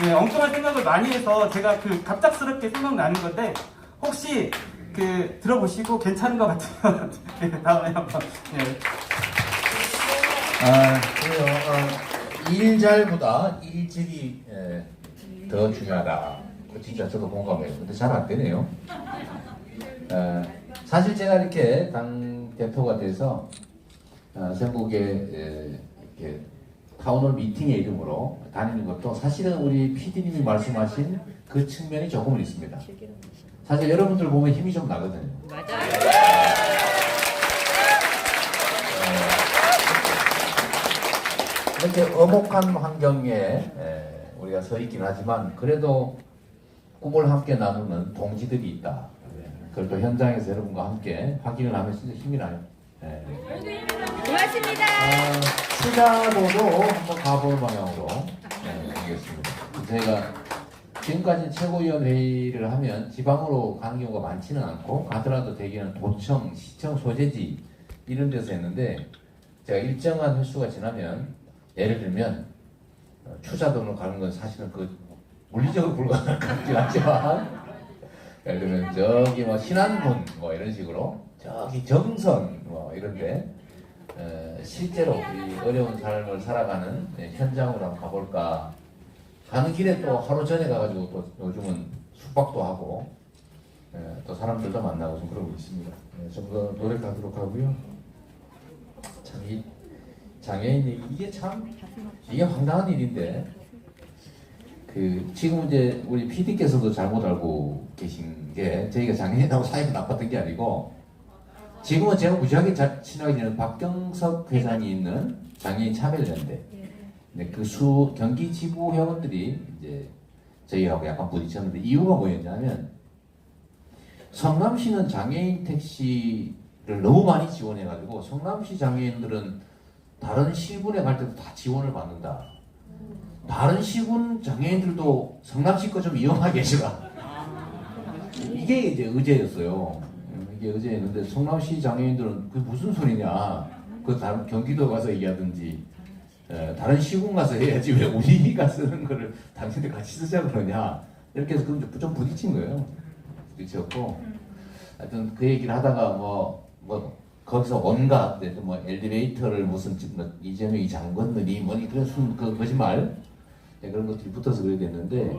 예, 엉뚱한 생각을 많이 해서 제가 그 갑작스럽게 생각나는 건데 혹시 그 들어보시고 괜찮은 것 같으면 다음에 한번. 예. 그래요. 일잘보다 일질이 더 중요하다. 진짜 저도 공감해요. 근데 잘 안 되네요. 사실 제가 이렇게 당 대표가 돼서 전국에 이렇게 타운홀 미팅의 이름으로 다니는 것도 사실은 우리 PD님이 말씀하신 그 측면이 조금은 있습니다. 사실 여러분들 보면 힘이 좀 나거든요. 맞아요. 이렇게 엄혹한 환경에 우리가 서 있긴 하지만 그래도 꿈을 함께 나누는 동지들이 있다. 그걸 또 현장에서 여러분과 함께 확인을 하면 진짜 힘이 나요. 고맙습니다. 추자도도 한번 가볼 방향으로 하겠습니다. 저희가 지금까지 최고위원 회의를 하면 지방으로 가는 경우가 많지는 않고 가더라도 대개는 도청, 시청 소재지 이런 데서 했는데 제가 일정한 횟수가 지나면 예를 들면 추자도로 가는 건 사실은 그 물리적으로 불가능한 것 같긴 하지만 예를 들면 저기 뭐 신안군 뭐 이런 식으로 저기 정선 뭐 이런데 실제로 이 어려운 삶을 살아가는 현장으로 한번 가볼까 가는 길에 또 하루 전에 가가지고 또 요즘은 숙박도 하고 또 사람들도 만나고 좀 그러고 있습니다. 좀 더 노력하도록 하고요. 참 이 장애인이 이게 황당한 일인데 그 지금 이제 우리 PD께서도 잘못 알고 계신 게 저희가 장애인하고 사이가 나빴던 게 아니고 지금은 제가 무지하게 친하게 지내는 박경석 회장이 있는 장애인 차별연대 그 경기 지부 회원들이 이제 저희하고 약간 부딪혔는데 이유가 뭐였냐면 성남시는 장애인 택시를 너무 많이 지원해가지고 성남시 장애인들은 다른 시군에 갈 때도 다 지원을 받는다. 다른 시군 장애인들도 성남시 거 좀 이용하게 제가 이게 이제 의제였어요. 이게 의제였는데 성남시 장애인들은 그게 무슨 소리냐? 그 다른 경기도 가서 얘기하든지 다른 시군 가서 해야지 왜 우리가 쓰는 거를 당신들 같이 쓰자 그러냐? 이렇게 해서 좀 부딪힌 거예요. 부딪혔고 하여튼 그 얘기를 하다가 뭐 거기서 온갖 뭐 엘리베이터를 무슨 이재명이 잠궜느니 뭐니 그런 그 거짓말 그런 것들이 붙어서 그래 됐는데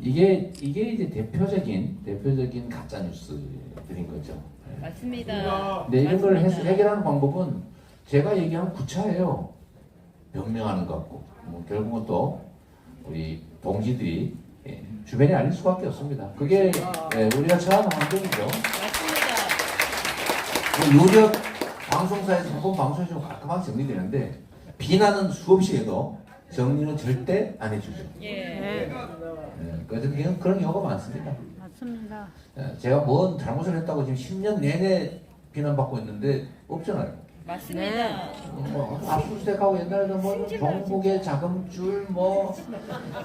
이게 이제 대표적인 가짜 뉴스들인 거죠. 맞습니다. 네, 이런 걸 해결하는 방법은 제가 얘기하면 구차해요. 변명하는 것 같고 뭐 결국은 또 우리 동지들이 주변에 알릴 수밖에 없습니다. 그게 우리가 처한 환경이죠. 유력 방송사에서 한번 방송이 좀 깔끔하게 정리되는데 비난은 수없이 해도 정리는 절대 안 해주죠. 어떤 경우는 그런 경우가 많습니다. 맞습니다. 제가 뭔 잘못을 했다고 지금 10년 내내 비난받고 있는데 없잖아요. 맞습니다. 뭐 압수수색하고 옛날에는 뭐 종북의 자금줄 뭐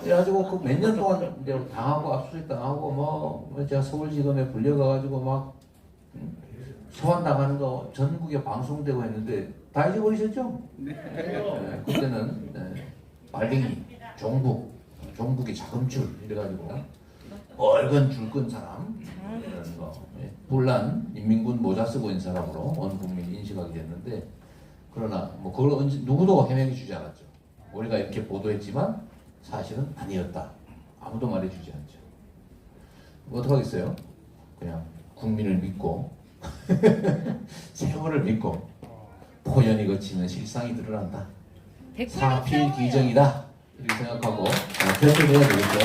그래가지고 그 몇 년 동안 이제 당하고 압수수색 당하고 뭐 제가 서울지검에 불려가가지고 막 소환 당하는 거 전국에 방송되고 했는데 다 잊어버리셨죠? 네. 그때는 빨갱이, 종북의 자금줄 이래가지고 얼건 줄 끈 사람 이런 거 불난 인민군 모자 쓰고 있는 사람으로 온 국민이 인식하게 됐는데 그러나 뭐 그걸 누구도 해명해 주지 않았죠. 우리가 이렇게 보도했지만 사실은 아니었다. 아무도 말해주지 않죠. 어떡하겠어요? 그냥 국민을 믿고 세월을 믿고 포연이 거치는 실상이 드러난다. 사필귀정이다. 이렇게 생각하고 결정해야 되겠죠.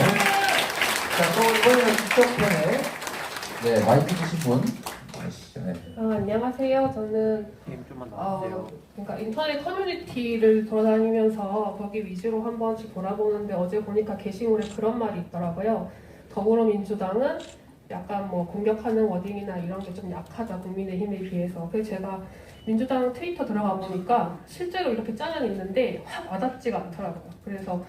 자, 또 이번에는 직접 편에 네, 마이크 주신 분 아시죠? 네. 안녕하세요. 저는 그러니까 인터넷 커뮤니티를 돌아다니면서 거기 위주로 한 번씩 돌아보는데 어제 보니까 게시물에 그런 말이 있더라고요. 더불어민주당은 약간 뭐 공격하는 워딩이나 이런 게 좀 약하다 국민의힘에 비해서. 그래서 제가 민주당 트위터 들어가 보니까 실제로 이렇게 짜여 있는데 확 와닿지가 않더라고요. 그래서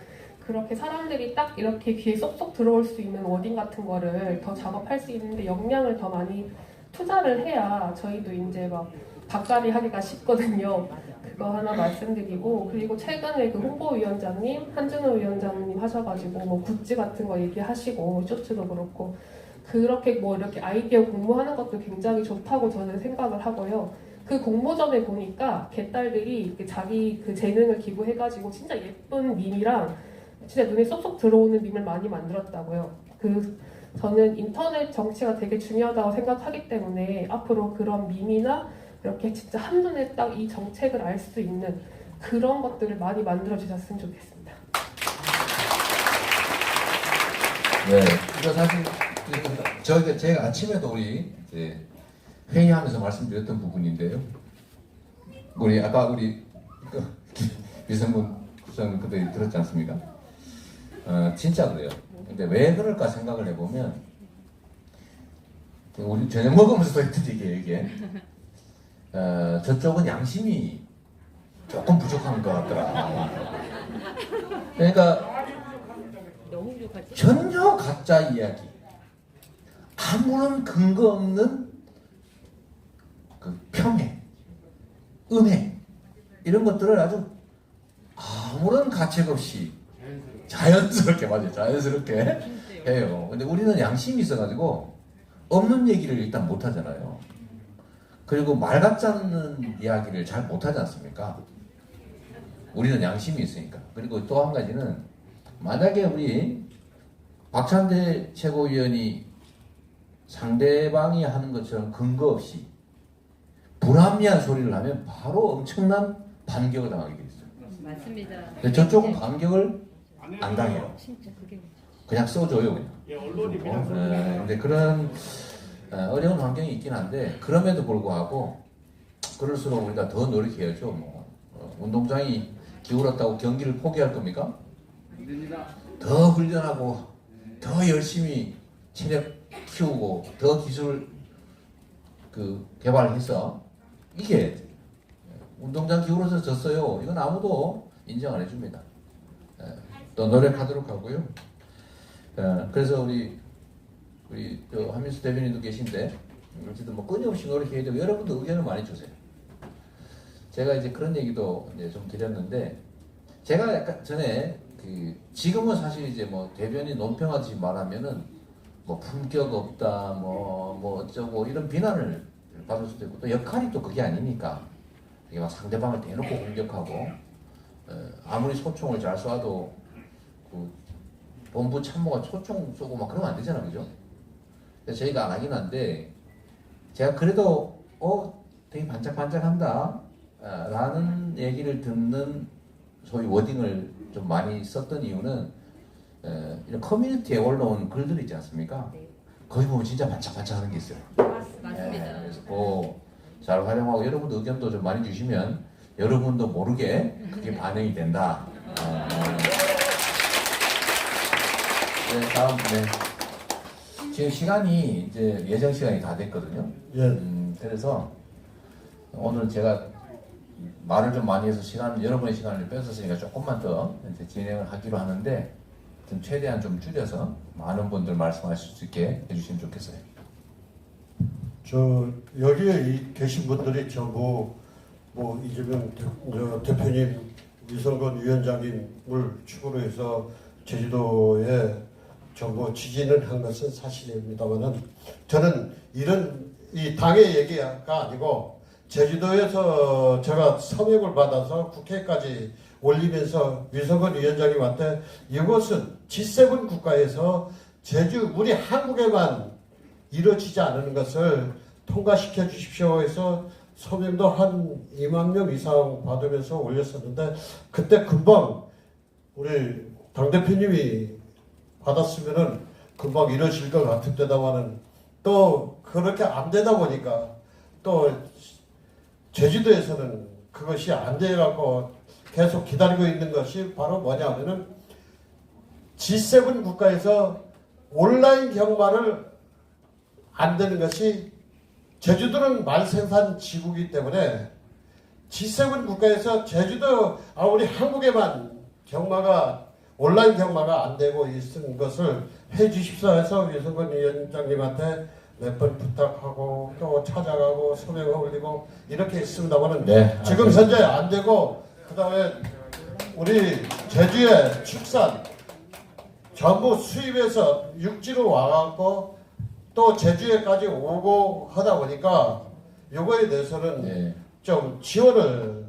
그렇게 사람들이 딱 이렇게 귀에 쏙쏙 들어올 수 있는 워딩 같은 거를 더 작업할 수 있는데 역량을 더 많이 투자를 해야 저희도 이제 막 닭다리 하기가 쉽거든요. 그거 하나 말씀드리고, 그리고 최근에 그 홍보위원장님, 한준호 위원장님 하셔가지고 뭐 굿즈 같은 거 얘기하시고 쇼츠도 그렇고 그렇게 뭐 이렇게 아이디어 공모하는 것도 굉장히 좋다고 저는 생각을 하고요. 그 공모전에 보니까 개딸들이 자기 그 재능을 기부해가지고 진짜 예쁜 밈이랑 진짜 눈에 쏙쏙 들어오는 밈을 많이 만들었다고요. 저는 인터넷 정치가 되게 중요하다고 생각하기 때문에 앞으로 그런 밈이나 이렇게 진짜 한눈에 딱 이 정책을 알 수 있는 그런 것들을 많이 만들어 주셨으면 좋겠습니다. 네, 이거 사실 제가 아침에도 우리 회의하면서 말씀드렸던 부분인데요. 아까 우리 미성군 국장 그때 들었지 않습니까? 진짜 그래요. 근데 왜 그럴까 생각을 해보면 우리 저녁 먹으면서도 했더니 이게 저쪽은 양심이 조금 부족한 것 같더라. 그러니까 전혀 가짜 이야기, 아무런 근거 없는 그 평행, 음행 이런 것들을 아주 아무런 가책 없이 자연스럽게 맞아요. 자연스럽게 해요. 근데 우리는 양심이 있어가지고 없는 얘기를 일단 못 하잖아요. 그리고 말 같지 않는 이야기를 잘 못하지 않습니까? 우리는 양심이 있으니까. 그리고 또 한 가지는 만약에 우리 박찬대 최고위원이 상대방이 하는 것처럼 근거 없이 불합리한 소리를 하면 바로 엄청난 반격을 당하게 돼 있어요. 맞습니다. 저쪽은 반격을 안 당해요. 그냥 써줘요, 그냥. 근데 그런 어려운 환경이 있긴 한데 그럼에도 불구하고 그럴수록 우리가 더 노력해야죠. 뭐 운동장이 기울었다고 경기를 포기할 겁니까? 더 훈련하고 더 열심히 체력 키우고 더 기술 개발해서 이게 운동장 기울어서 졌어요. 이건 아무도 인정 안 해줍니다. 또 노력하도록 하고요. 그래서 우리 한민수 대변인도 계신데 어쨌든 뭐 끊임없이 노력해야 되고 여러분도 의견을 많이 주세요. 제가 이제 그런 얘기도 이제 좀 드렸는데 제가 약간 전에 지금은 사실 이제 뭐 대변인 논평하듯이 말하면은 뭐 품격 없다 뭐 어쩌고 이런 비난을 받을 수도 있고 또 역할이 또 그게 아니니까 이게 막 상대방을 대놓고 공격하고 아무리 소총을 잘 쏴도 그 본부 참모가 소총 쏘고 막 그러면 안 되잖아, 그죠? 그래서 저희가 안 하긴 한데 제가 그래도 되게 반짝반짝한다 라는 얘기를 듣는 소위 워딩을 좀 많이 썼던 이유는 이런 커뮤니티에 올라온 글들 있지 않습니까? 거기 보면 진짜 반짝반짝하는 게 있어요. 맞습니다. 그래서 잘 활용하고 여러분도 의견도 좀 많이 주시면 여러분도 모르게 그게 반영이 된다. 네, 다음, 네. 지금 시간이 이제 예정 시간이 다 됐거든요. 예. 그래서 오늘 제가 말을 좀 많이 해서 여러분의 시간을 뺏었으니까 조금만 더 이제 진행을 하기로 하는데 좀 최대한 좀 줄여서 많은 분들 말씀하실 수 있게 해주시면 좋겠어요. 여기에 계신 분들이 전부 뭐 이재명 대표님, 위성건 위원장님을 축으로 해서 제주도에 전부 지지는 한 것은 사실입니다만은 저는 이 당의 얘기가 아니고 제주도에서 제가 서명을 받아서 국회까지 올리면서 위성건 위원장님한테 이것은 G7 국가에서 우리 한국에만 이루어지지 않는 것을 통과시켜 주십시오 해서 서명도 한 2만 명 이상 받으면서 올렸었는데 그때 금방 우리 당대표님이 받았으면은 금방 이루어질 것 같은데다마는 또 그렇게 안 되다 보니까 또 제주도에서는 그것이 안 돼갖고 계속 기다리고 있는 것이 바로 뭐냐면은 G7 국가에서 온라인 경마를 안 되는 것이 제주도는 말생산 지구이기 때문에 G7 국가에서 제주도 우리 한국에만 온라인 경마가 안 되고 있는 것을 해 주십시오 해서 위성건 위원장님한테 몇 번 부탁하고 또 찾아가고 서명을 올리고 이렇게 있습니다만은 네, 지금 현재 안 되고 그다음에 우리 제주의 축산 전부 수입해서 육지로 와갖고 또 제주에까지 오고 하다 보니까 이거에 대해서는 좀 지원을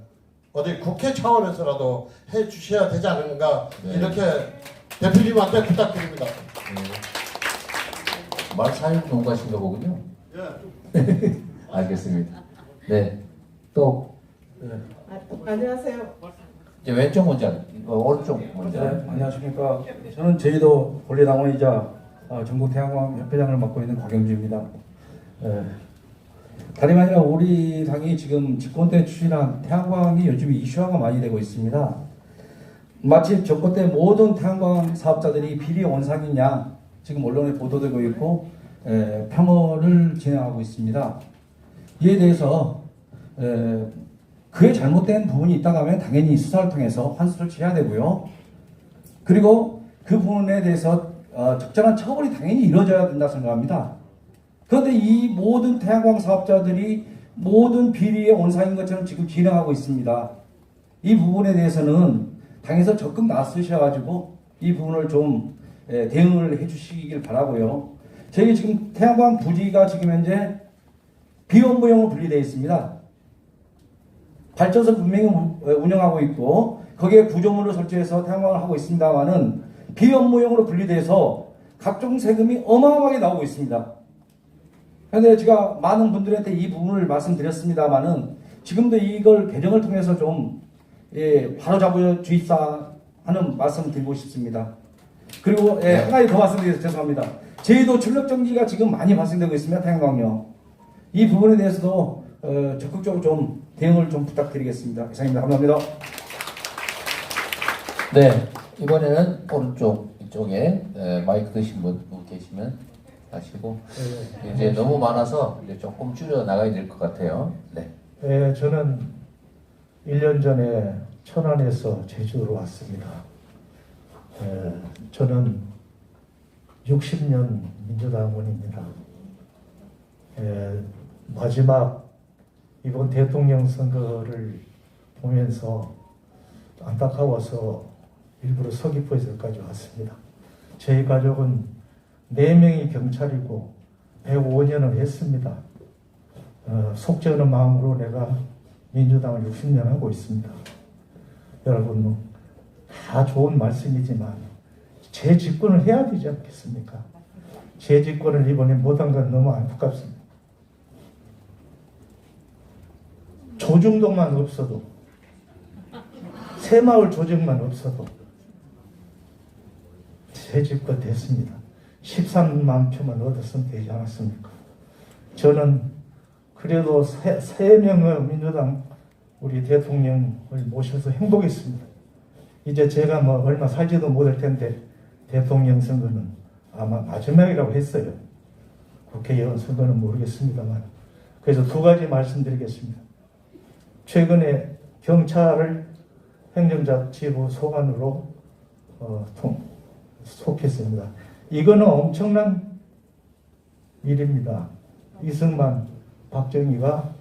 어디 국회 차원에서라도 해 주셔야 되지 않는가 이렇게 대표님한테 부탁드립니다. 말 사육 농가신가 보군요. 예. 알겠습니다. 네. 또 안녕하세요. 이제 왼쪽 먼저, 오른쪽 먼저. 네, 안녕하십니까. 저는 제주도 권리당원이자 전국 태양광 협회장을 맡고 있는 곽영주입니다. 다름 아니라 우리 당이 지금 집권 때 추진한 태양광이 요즘 이슈화가 많이 되고 있습니다. 마치 정권 때 모든 태양광 사업자들이 비리 원상이냐 지금 언론에 보도되고 있고 폄하를 진행하고 있습니다. 이에 대해서 그에 잘못된 부분이 있다고 하면 당연히 수사를 통해서 환수를 취해야 되고요. 그리고 그 부분에 대해서 적절한 처벌이 당연히 이루어져야 된다 생각합니다. 그런데 이 모든 태양광 사업자들이 모든 비리의 원상인 것처럼 지금 진행하고 있습니다. 이 부분에 대해서는 당에서 적극 나서셔가지고 이 부분을 좀 대응을 해주시길 바라고요. 저희 지금 태양광 부지가 지금 현재 비업무용으로 분리되어 있습니다. 발전소 분명히 운영하고 있고 거기에 구조물을 설치해서 태양광을 하고 있습니다만은 비업무용으로 분리돼서 각종 세금이 어마어마하게 나오고 있습니다. 그런데 제가 많은 분들한테 이 부분을 말씀드렸습니다만은 지금도 이걸 개정을 통해서 좀 바로잡아 주입사 하는 말씀을 드리고 싶습니다. 그리고 한 가지 더 말씀드려서 죄송합니다. 제주도 출력 정지가 지금 많이 발생되고 있습니다. 태양광요. 이 부분에 대해서도 적극적으로 좀 대응을 좀 부탁드리겠습니다. 이상입니다. 감사합니다. 네, 이번에는 오른쪽 이쪽에 마이크 드신 분 계시면 하시고 이제 너무 많아서 이제 조금 줄여 나가야 될 것 같아요. 네. 네, 저는 1년 전에 천안에서 제주도로 왔습니다. 저는 60년 민주당원입니다. 마지막 이번 대통령 선거를 보면서 안타까워서 일부러 서귀포에서까지 왔습니다. 저희 가족은 4명이 경찰이고 105년을 했습니다. 속죄하는 마음으로 내가 민주당을 60년 하고 있습니다. 여러분 다 좋은 말씀이지만 재집권을 해야 되지 않겠습니까? 재집권을 이번에 못한 건 너무 안타깝습니다. 조중동만 없어도 새마을 조정만 없어도 재집권 됐습니다. 13만 표만 얻었으면 되지 않았습니까? 저는 그래도 3명의 민주당 우리 대통령을 모셔서 행복했습니다. 이제 제가 뭐 얼마 살지도 못할 텐데 대통령 선거는 아마 마지막이라고 했어요. 국회의원 선거는 모르겠습니다만. 그래서 두 가지 말씀드리겠습니다. 최근에 경찰을 행정자치부 소관으로 속했습니다. 이거는 엄청난 일입니다. 이승만, 박정희가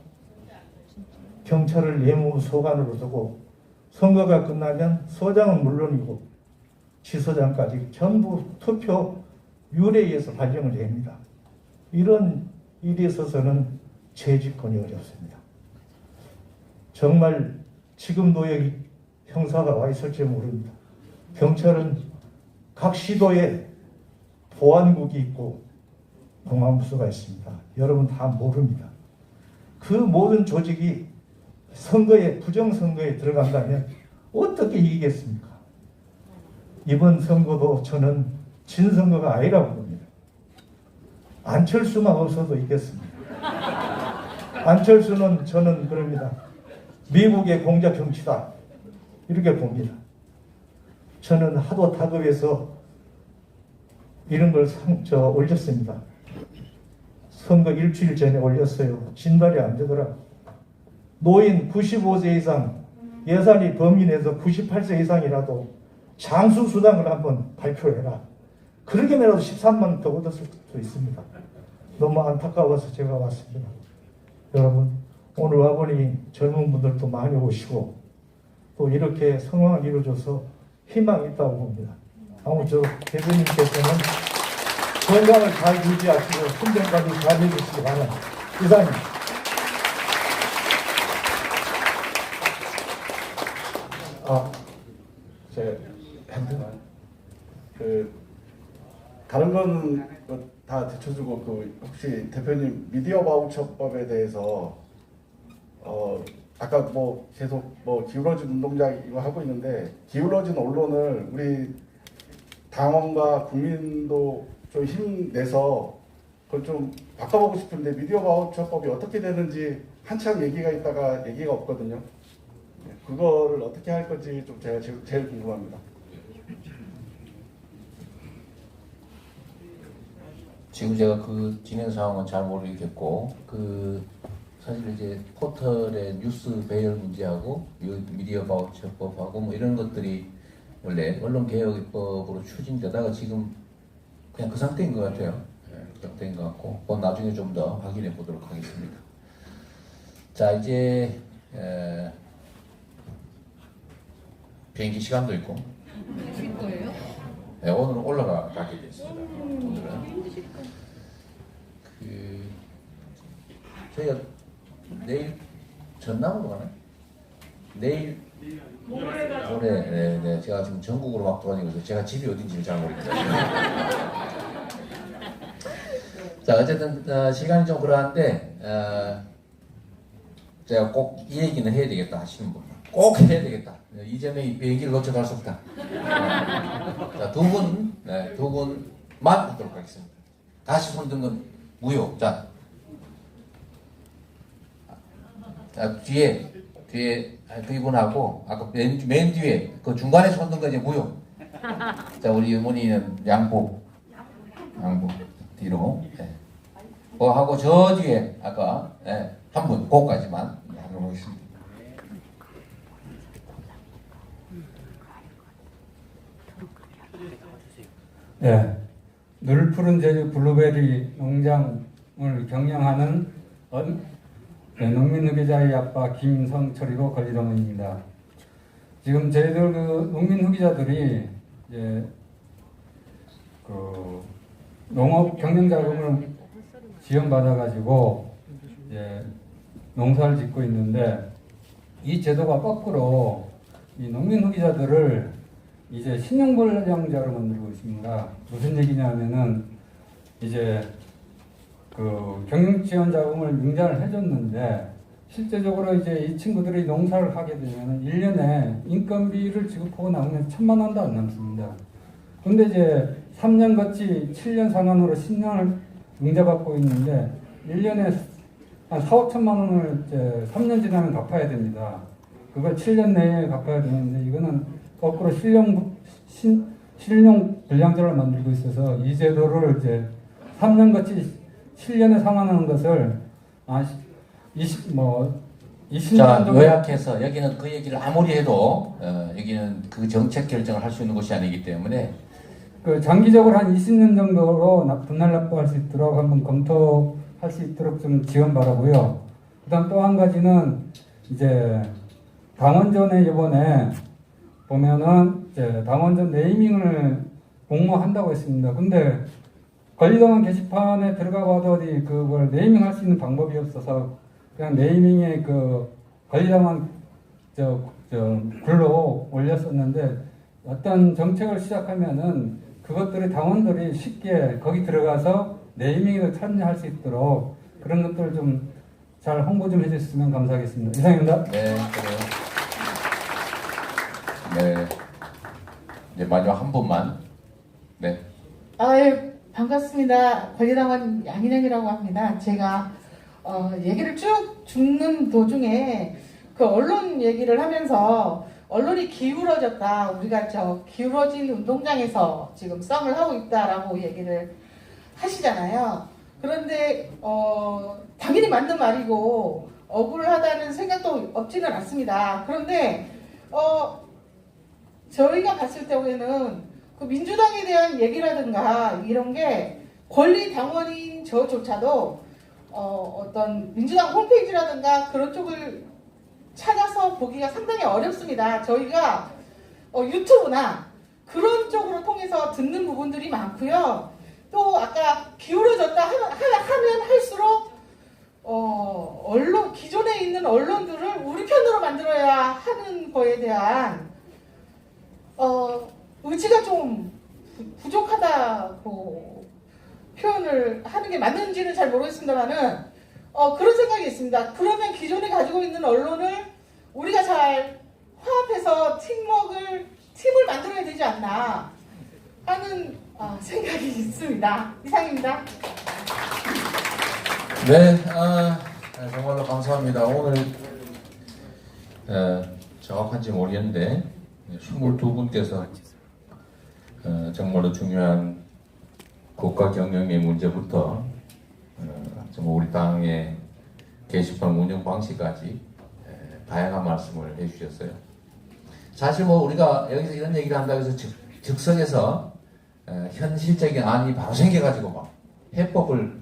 경찰을 예무소관으로 두고 선거가 끝나면 소장은 물론이고 지소장까지 전부 투표 율에 의해서 발령을 냅니다. 이런 일에 있어서는 재집권이 어렵습니다. 정말 지금도 여기 형사가 와 있을지 모릅니다. 경찰은 각 시도에 보안국이 있고 공안부서가 있습니다. 여러분 다 모릅니다. 그 모든 조직이 선거에, 부정선거에 들어간다면 어떻게 이기겠습니까? 이번 선거도 저는 진 선거가 아니라고 봅니다. 안철수만 없어도 이겼습니다. 안철수는 저는 그럽니다. 미국의 공작 정치다. 이렇게 봅니다. 저는 하도 다급해서 이런 걸 올렸습니다. 선거 일주일 전에 올렸어요. 진달이 안 되더라. 노인 95세 이상, 예산이 범위 내에서 98세 이상이라도 장수수당을 한번 발표해라. 그러게만해도 13만 더 얻었을 수도 있습니다. 너무 안타까워서 제가 왔습니다. 여러분, 오늘 와보니 젊은 분들도 많이 오시고 또 이렇게 성황을 이루어줘서 희망이 있다고 봅니다. 아무쪼록 대표님께서는 건강을 잘 유지하시고 순전까지 잘 해주시기 바랍니다. 이상입니다. 제 다른 건 다 제쳐주고 혹시 대표님 미디어 바우처법에 대해서 아까 뭐 계속 기울어진 운동장 이거 하고 있는데 기울어진 언론을 우리 당원과 국민도 좀 힘내서 그걸 좀 바꿔보고 싶은데 미디어 바우처법이 어떻게 되는지 한참 얘기가 있다가 얘기가 없거든요. 그거를 어떻게 할 건지 좀 제가 제일 궁금합니다. 지금 제가 그 진행 상황은 잘 모르겠고 사실 이제 포털의 뉴스 배열 문제하고 미디어 바우처법하고 뭐 이런 것들이 원래 언론개혁법으로 추진되다가 지금 그냥 그 상태인 것 같아요. 그 상태인 것 같고 그건 나중에 좀 더 확인해 보도록 하겠습니다. 자, 이제 비행기 시간도 있고 네, 오늘은 올라가게 됐습니다. 오늘은 저희가 내일 전남으로 가나요? 내일 모레 네, 제가 지금 전국으로 막 돌아다니고 있어요. 제가 집이 어딘지를 잘 모르겠어요. 자, 어쨌든 시간이 좀 그러한데 제가 꼭 이 얘기는 해야 되겠다 하시는 분 꼭 해야 되겠다. 이재명이 비행기를 놓쳐갈 수 없다. 자, 두 분만 하도록 하겠습니다. 다시 손든 건 무효. 자, 뒤에 그분하고 아까 맨 뒤에 그 중간에 손든 거 이제 무효. 자, 우리 어머니는 양복 뒤로. 네. 하고 저 뒤에 아까 한 분, 그거까지만 하도록 하겠습니다. 네, 늘 푸른 제주 블루베리 농장을 경영하는 농민후기자의 아빠 김성철이고 권리동원입니다. 지금 저희들 농민후기자들이 이제 농업 경영자금을 지원받아가지고 이제 농사를 짓고 있는데 이 제도가 거꾸로 이 농민후기자들을 이제 신용불량자로 만들고 있습니다. 무슨 얘기냐면은 이제 경영지원자금을 융자를 해줬는데 실제적으로 이제 이 친구들이 농사를 하게 되면 1년에 인건비를 지급하고 나오면 1,000만 원도 안 남습니다. 근데 이제 3년 거치 7년 상환으로 10년을 융자받고 있는데 1년에 한 4, 5천만 원을 이제 3년 지나면 갚아야 됩니다. 그걸 7년 내에 갚아야 되는데 이거는 거꾸로 실용 분량제를 만들고 있어서 이 제도를 이제 3년 거치 7년에 상환하는 것을 20년 자, 정도. 요약해서 여기는 그 얘기를 아무리 해도 여기는 그 정책 결정을 할 수 있는 곳이 아니기 때문에 그 장기적으로 한 20년 정도로 분할 납부할 수 있도록 한번 검토할 수 있도록 좀 지원 바라고요. 그다음 또 한 가지는 이제 당원전에 이번에 보면은 이제 당원전 네이밍을 공모한다고 했습니다. 근데 권리당원 게시판에 들어가 봐도 어디 그걸 네이밍할 수 있는 방법이 없어서 그냥 네이밍에 그 권리당원 글로 올렸었는데 어떤 정책을 시작하면은 그것들이 당원들이 쉽게 거기 들어가서 네이밍에도 참여할 수 있도록 그런 것들을 좀 잘 홍보 좀 해주셨으면 감사하겠습니다. 이상입니다. 네, 그래요. 네, 이제 마지막 한 분만. 네. 반갑습니다. 권리당원 양인영이라고 합니다. 제가 얘기를 쭉 듣는 도중에 그 언론 얘기를 하면서 언론이 기울어졌다. 우리가 기울어진 운동장에서 지금 싸움을 하고 있다라고 얘기를 하시잖아요. 그런데 당연히 맞는 말이고 억울하다는 생각도 없지는 않습니다. 그런데 저희가 봤을 때에는 그 민주당에 대한 얘기라든가 이런 게 권리 당원인 저조차도 어떤 민주당 홈페이지라든가 그런 쪽을 찾아서 보기가 상당히 어렵습니다. 저희가 유튜브나 그런 쪽으로 통해서 듣는 부분들이 많고요. 또 아까 기울어졌다 하면 할수록 언론 기존에 있는 언론들을 우리 편으로 만들어야 하는 거에 대한 의지가 좀 부족하다고 표현을 하는 게 맞는지는 잘 모르겠습니다만은 그런 생각이 있습니다. 그러면 기존에 가지고 있는 언론을 우리가 잘 화합해서 팀을 만들어야 되지 않나 하는 생각이 있습니다. 이상입니다. 네, 정말로 감사합니다. 오늘 정확한지 모르겠는데 22분께서 정말로 중요한 국가 경영의 문제부터 정말 우리 당의 게시판 운영 방식까지 다양한 말씀을 해주셨어요. 사실 뭐 우리가 여기서 이런 얘기를 한다고 해서 즉석에서 현실적인 안이 바로 생겨가지고 막 해법을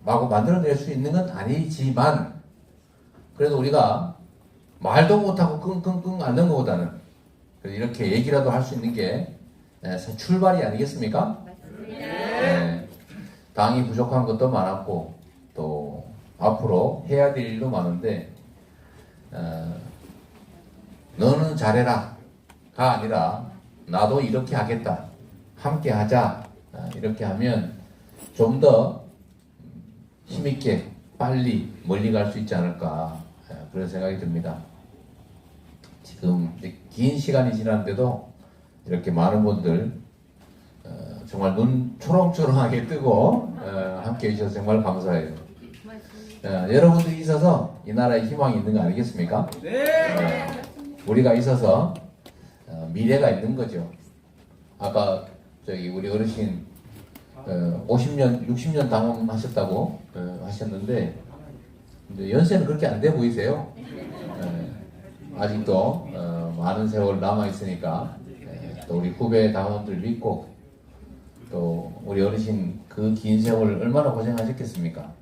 마구 만들어낼 수 있는 건 아니지만 그래도 우리가 말도 못하고 끙끙끙 앓는 것보다는 이렇게 얘기라도 할 수 있는 게 출발이 아니겠습니까? 네. 당이 부족한 것도 많았고 또 앞으로 해야 될 일도 많은데 너는 잘해라 가 아니라 나도 이렇게 하겠다 함께 하자 이렇게 하면 좀 더 힘있게 빨리 멀리 갈 수 있지 않을까 그런 생각이 듭니다. 지금 긴 시간이 지났는데도 이렇게 많은 분들 정말 눈 초롱초롱하게 뜨고 함께 해주셔서 정말 감사해요. 여러분들이 있어서 이 나라에 희망이 있는 거 아니겠습니까? 네. 우리가 있어서 미래가 있는 거죠. 아까 우리 어르신 50년, 60년 당원하셨다고 하셨는데 연세는 그렇게 안 돼 보이세요. 아직도 많은 세월 남아 있으니까 또 우리 후배 당원들 믿고 또 우리 어르신 그 긴 세월 얼마나 고생하셨겠습니까?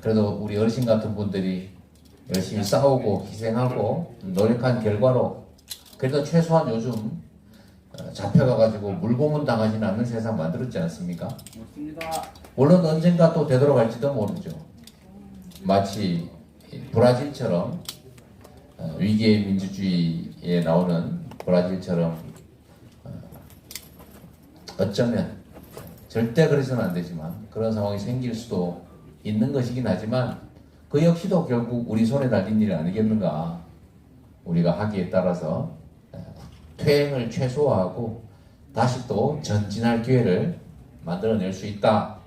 그래도 우리 어르신 같은 분들이 열심히 싸우고 희생하고 노력한 결과로 그래도 최소한 요즘 잡혀가가지고 물고문 당하지는 않는 세상 만들었지 않습니까? 물론 언젠가 또 되돌아갈지도 모르죠. 마치 브라질처럼 위기의 민주주의에 나오는 브라질처럼 어쩌면 절대 그래서는 안 되지만 그런 상황이 생길 수도 있는 것이긴 하지만 그 역시도 결국 우리 손에 달린 일 아니겠는가. 우리가 하기에 따라서 퇴행을 최소화하고 다시 또 전진할 기회를 만들어낼 수 있다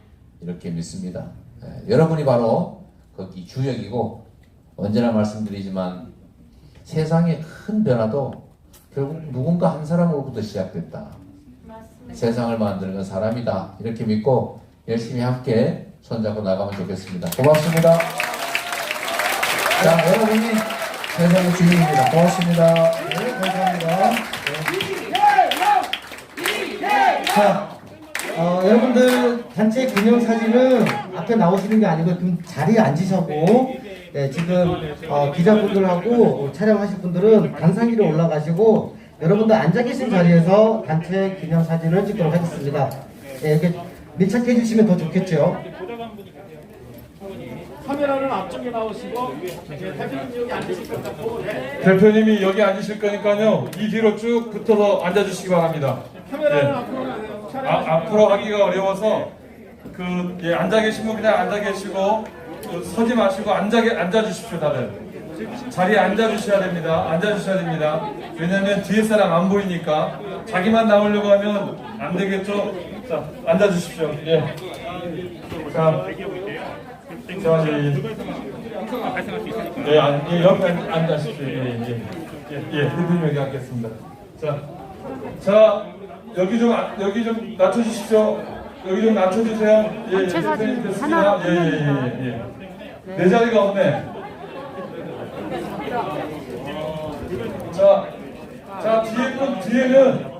이렇게 믿습니다. 여러분이 바로 거기 주역이고 언제나 말씀드리지만 세상의 큰 변화도 결국 누군가 한 사람으로부터 시작됐다. 세상을 만드는 건 사람이다. 이렇게 믿고 열심히 함께 손잡고 나가면 좋겠습니다. 고맙습니다. 자, 여러분이 세상의 주인입니다. 고맙습니다. 네, 감사합니다. 자, 여러분들 단체 기념사진은 앞에 나오시는 게 아니고 좀 자리에 앉으셔고, 네, 지금 기자분들하고 촬영하실 분들은 단상위로 올라가시고 여러분들 앉아 계신 자리에서 단체 기념사진을 찍도록 하겠습니다. 네, 이렇게 밀착해 주시면 더 좋겠죠. 카메라는 앞쪽에 나오시고 대표님 여기 앉으실 거고 대표님이 여기 앉으실 거니까요. 이 뒤로 쭉 붙어서 앉아주시기 바랍니다. 카메라는 예. 앞으로 가세요. 앞으로 하기가 어려워서 앉아 계신 분 그냥 앉아 계시고 서지 마시고 앉아 주십시오. 다들 자리에 앉아 주셔야 됩니다. 앉아 주셔야 됩니다. 왜냐하면 뒤에 사람 안 보이니까 자기만 나오려고 하면 안 되겠죠. 자, 앉아 주십시오. 예. 자, 옆에 앉으십시오. 예, 대표님 여기 앉겠습니다. 자, 여기 좀 낮춰주십시오. 여기 좀 낮춰주세요. 예, 대표님 됐습니다. 예. 내 자리가 없네. 자, 뒤에는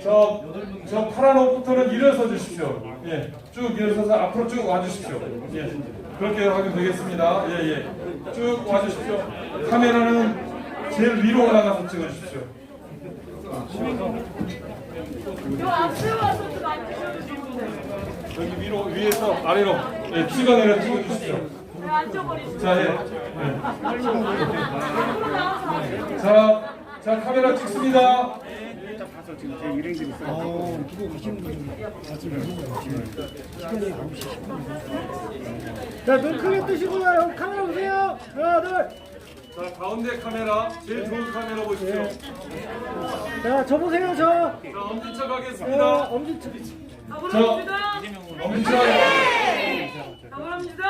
저 파란 옷부터는 일어서 주십시오. 예, 쭉 일어서서 앞으로 쭉 와주십시오. 예, 그렇게 하면 되겠습니다. 예. 쭉 와주십시오. 카메라는 제일 위로 올라가서 찍어주십시오. 요 앞에 와서 좀 앉으셔도 여기 위에서 아래로 찍어내려 찍어주십시오. 네, 앉아버리시죠. 자, 카메라 찍습니다. 자, 눈 크게 뜨시고요. 여기 카메라 보세요. 하나, 둘. 자, 가운데 카메라, 제일 좋은 카메라 보십시오. 자, 저 보세요, 저. 자, 엄지척 하겠습니다. 엄지척. 자, 엄지척. 가보랍니다.